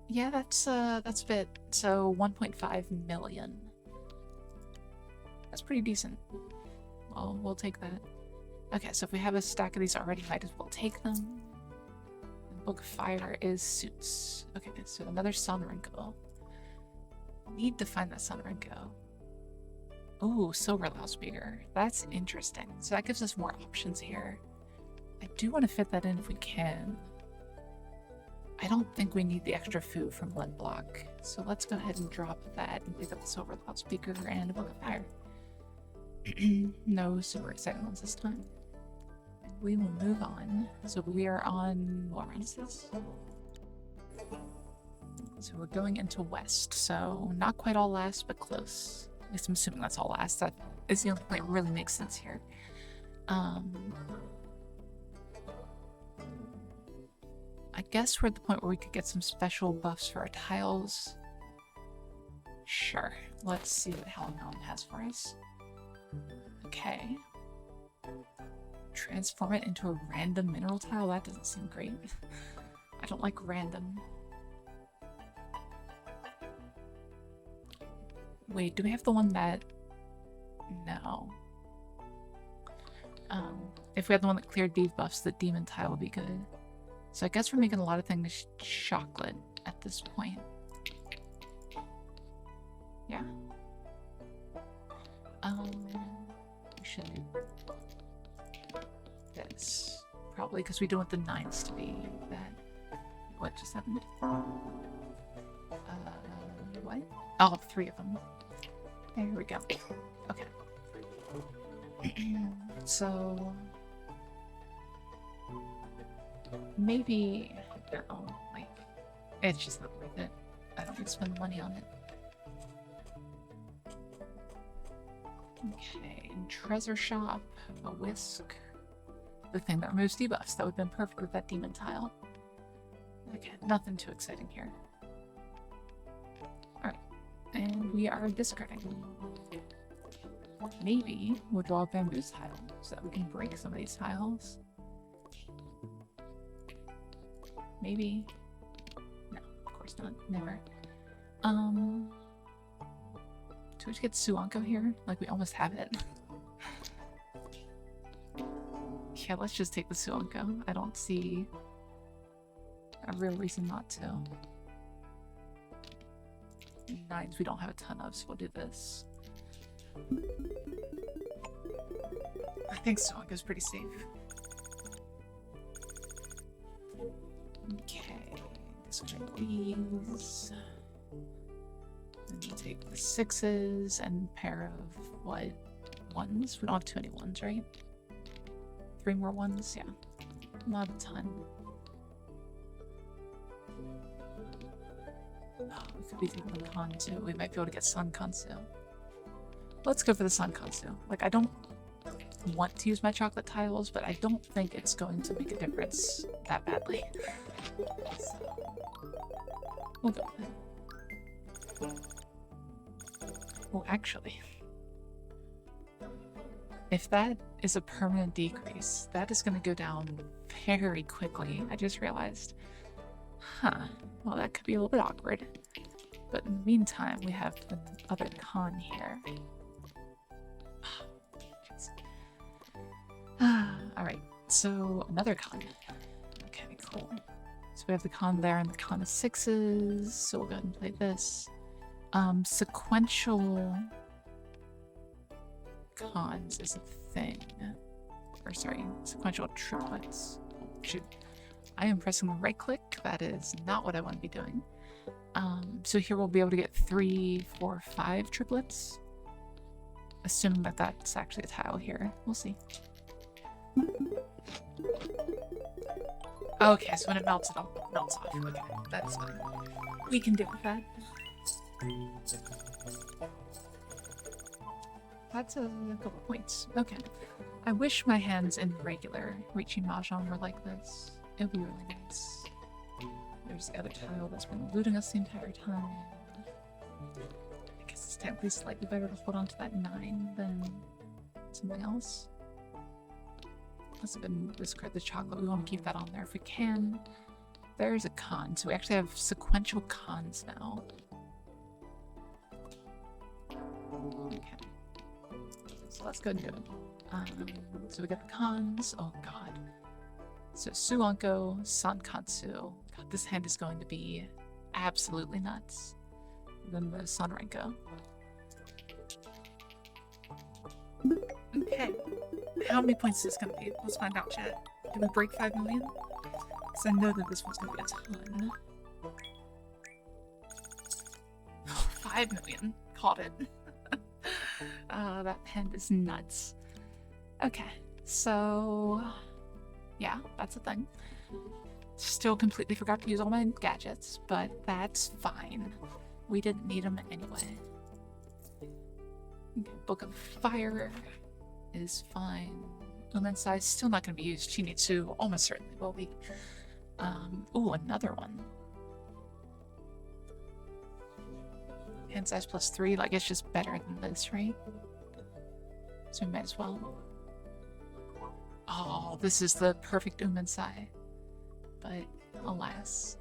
Yeah, that's a bit. So 1.5 million. That's pretty decent. Well, we'll take that. Okay, so if we have a stack of these already, might as well take them. And Book of Fire is suits. Okay, so another Sonorenko. Need to find that Sonorenko. Ooh, silver loudspeaker. That's interesting. So that gives us more options here. I do want to fit that in if we can. I don't think we need the extra food from Lead Block, so let's go ahead and drop that and pick up the silver loudspeaker and a Book of Fire. No super exciting ones this time. We will move on. So we are on what round is this? So we're going into west, so not quite all last, but close. At least I'm assuming that's all last. That is the only thing that really makes sense here. I guess we're at the point where we could get some special buffs for our tiles. Sure. Let's see what Howling Mountain has for us. Okay. Transform it into a random mineral tile? That doesn't seem great. I don't like random. Wait, do we have the one that... No. If we had the one that cleared debuffs, the demon tile would be good. So I guess we're making a lot of things chocolate at this point. Yeah. We should do this. Probably because we don't want the 9s to be that. What just happened? What? Oh, 3 of them. There we go. Okay. So... maybe... no, like... it's just not worth it. I don't need to spend money on it. Okay, and treasure shop, a whisk. The thing that removes debuffs. That would have been perfect with that demon tile. Okay, nothing too exciting here. Alright, and we are discarding. Maybe we'll draw a bamboo tile so that we can break some of these tiles. Maybe. No, of course not. Never. Do we just get Suanko here? Like, we almost have it. Yeah, let's just take the Suanko. I don't see a real reason not to. 9s we don't have a ton of, so we'll do this. I think Suanko's pretty safe. Okay, discard these. And we'll take the 6s and pair of what? 1s? We don't have too many 1s, right? 3 more 1s? Yeah. Not a ton. Oh, we could be taking the Kansu. We might be able to get Sun Kansu. Let's go for the Sun Kansu. Like, I don't want to use my chocolate tiles, but I don't think it's going to make a difference that badly. So, we'll go with it. Oh, actually, if that is a permanent decrease, that is going to go down very quickly. I just realized. Huh. Well, that could be a little bit awkward. But in the meantime, we have the other con here. Alright, so another con. Okay, cool. So we have the con there and the con of 6s, so we'll go ahead and play this. Sequential cons is a thing. Or sorry, sequential triplets. Shoot. I am pressing the right click. That is not what I want to be doing. So here we'll be able to get 3, 4, 5 triplets. Assuming that that's actually a tile here. We'll see. Okay, so when it melts, it all melts off. Okay, that's fine. We can deal with that. That's a couple points. Okay. I wish my hands in regular reaching Mahjong were like this. It would be really nice. There's the other tile that's been eluding us the entire time. I guess it's technically slightly better to hold on to that 9 than something else. Let's go and discard the chocolate. We want to keep that on there if we can. There's a con. So we actually have sequential cons now. Okay. So let's go and do it. So we got the cons. Oh god. So Suanko, Sankatsu. God, this hand is going to be absolutely nuts. And then the Sanrenko. Okay. How many points is this going to be? Let's find out, chat. Did we break 5 million? Because I know that this one's going to be a ton. 5 million. Caught it. That hand is nuts. Okay, so... yeah, that's a thing. Still completely forgot to use all my gadgets, but that's fine. We didn't need them anyway. Okay, Book of Fire is fine. Umensai is still not going to be used. Chinitsu almost certainly will be. Ooh, another one. Hand size +3, like it's just better than this, right? So we might as well. Oh, this is the perfect Umensai. But alas.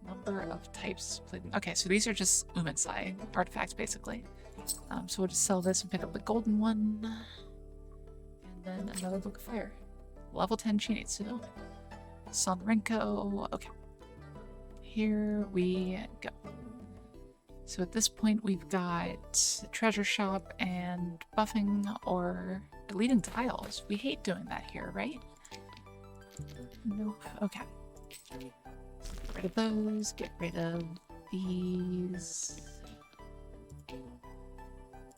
Number of types. Okay, so these are just Umensai artifacts, basically. So we'll just sell this and pick up the golden one. And then another Book of Fire. Level 10 Chinitsu. Sonrenko. Okay. Here we go. So at this point we've got treasure shop and buffing or deleting tiles. We hate doing that here, right? Nope. Okay. Get rid of those. Get rid of these.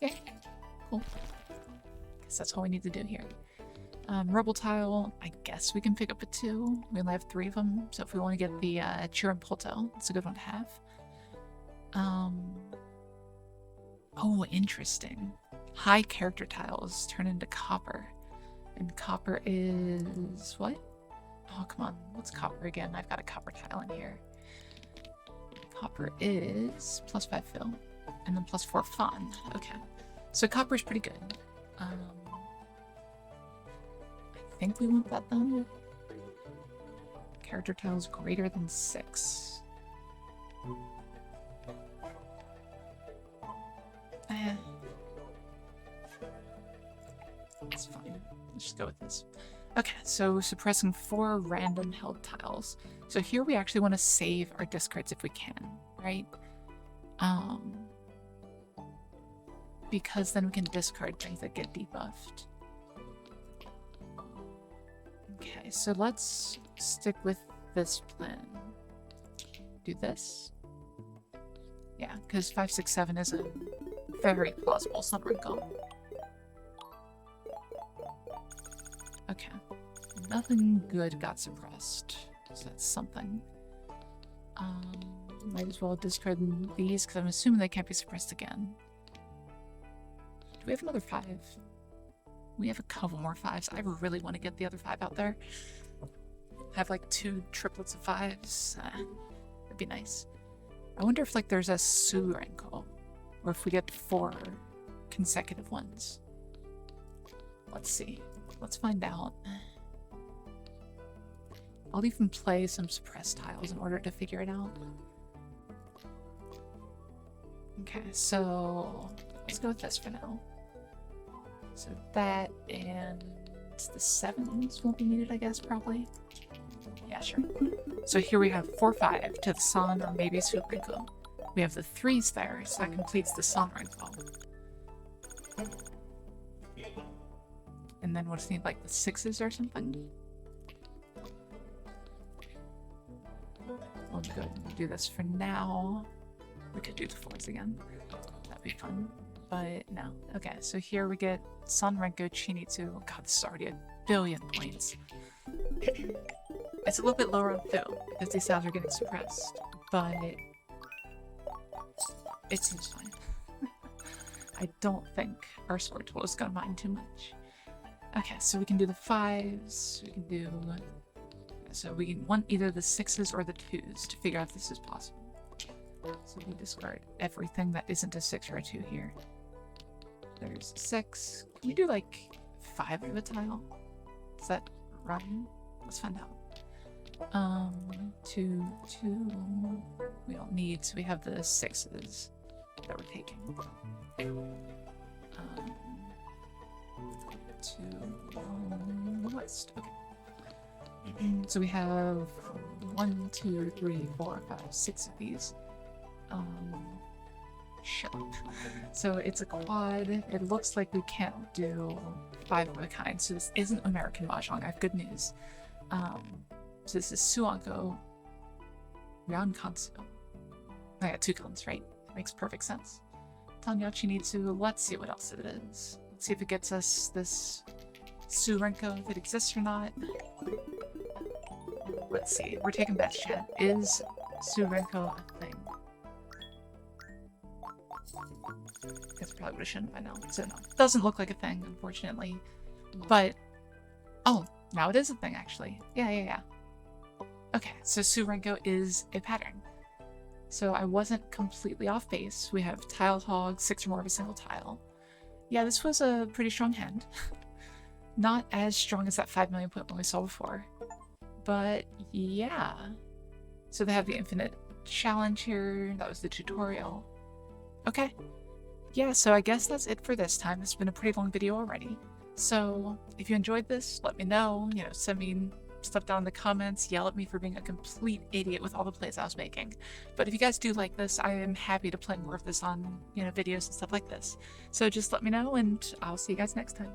Okay. Cool. Guess that's all we need to do here. Rubble tile. I guess we can pick up a 2. We only have 3 of them. So if we want to get the Chirimpolto, it's a good one to have. Oh, interesting. High character tiles turn into copper. And copper is what? Oh, come on. What's copper again? I've got a copper tile in here. Copper is +5 fill. And then +4 fun. Okay. So copper's pretty good. I think we want that then. Character tiles greater than 6. It's fine. Let's just go with this. Okay, so suppressing 4 random held tiles. So here we actually want to save our discards if we can, right? Because then we can discard things that get debuffed. Okay, so let's stick with this plan. Do this. Yeah, because 5, 6, 7 is a very plausible Sunrenko. Okay. Nothing good got suppressed. So that's something. Might as well discard these because I'm assuming they can't be suppressed again. Do we have another 5? We have a couple more 5s. I really want to get the other 5 out there. I have like 2 triplets of 5s. That'd be nice. I wonder if like there's a Surenko, or if we get 4 consecutive ones. Let's see. Let's find out. I'll even play some suppressed tiles in order to figure it out. Okay, so let's go with this for now. So that and the 7s won't be needed, I guess, probably. Yeah, sure. So here we have 4, 5 to the San or maybe Surenko. We have the 3s there, so that completes the Sonrenko. And then we'll just need like the 6s or something. We'll go ahead and do this for now. We could do the 4s again. That'd be fun. But no. Okay, so here we get Sonrenko Chinitsu. Oh god, this is already a billion points. It's a little bit lower on fill because these tiles are getting suppressed, but it seems fine. I don't think our sword tool is gonna mind too much. Okay, so we can do the 5s. We can do. So we want either the 6s or the 2s to figure out if this is possible. So we discard everything that isn't a 6 or a 2 here. There's a 6. Can we do like 5 of a tile? Is that right? Let's find out. 2, 2. We don't need, so we have the 6s that we're taking. 2, 1 west. Okay. So we have 1, 2, 3, 4, 5, 6 of these. Shut up. So it's a quad. It looks like we can't do 5 of a kind. So this isn't American Mahjong. I have good news. So this is Suanko, Ryankansu. I got 2 cons, right? Makes perfect sense. Tanya Chinitsu. Let's see what else it is. Let's see if it gets us this Surenko, if it exists or not. let's see. We're taking bets, chat. Is Surenko a thing? Guess I probably would have shown by now. So no, doesn't look like a thing, unfortunately. But oh, now it is a thing actually. Yeah. Okay, so Surenko is a pattern. So I wasn't completely off base. We have tile hog, 6 or more of a single tile. Yeah, this was a pretty strong hand. Not as strong as that 5 million point one we saw before. But yeah. So they have the infinite challenge here. That was the tutorial. Okay. Yeah, so I guess that's it for this time. It's been a pretty long video already. So if you enjoyed this, let me know. You know, send me stuff down in the comments, yell at me for being a complete idiot with all the plays I was making. But if you guys do like this, I am happy to play more of this on, you know, videos and stuff like this. So just let me know, and I'll see you guys next time.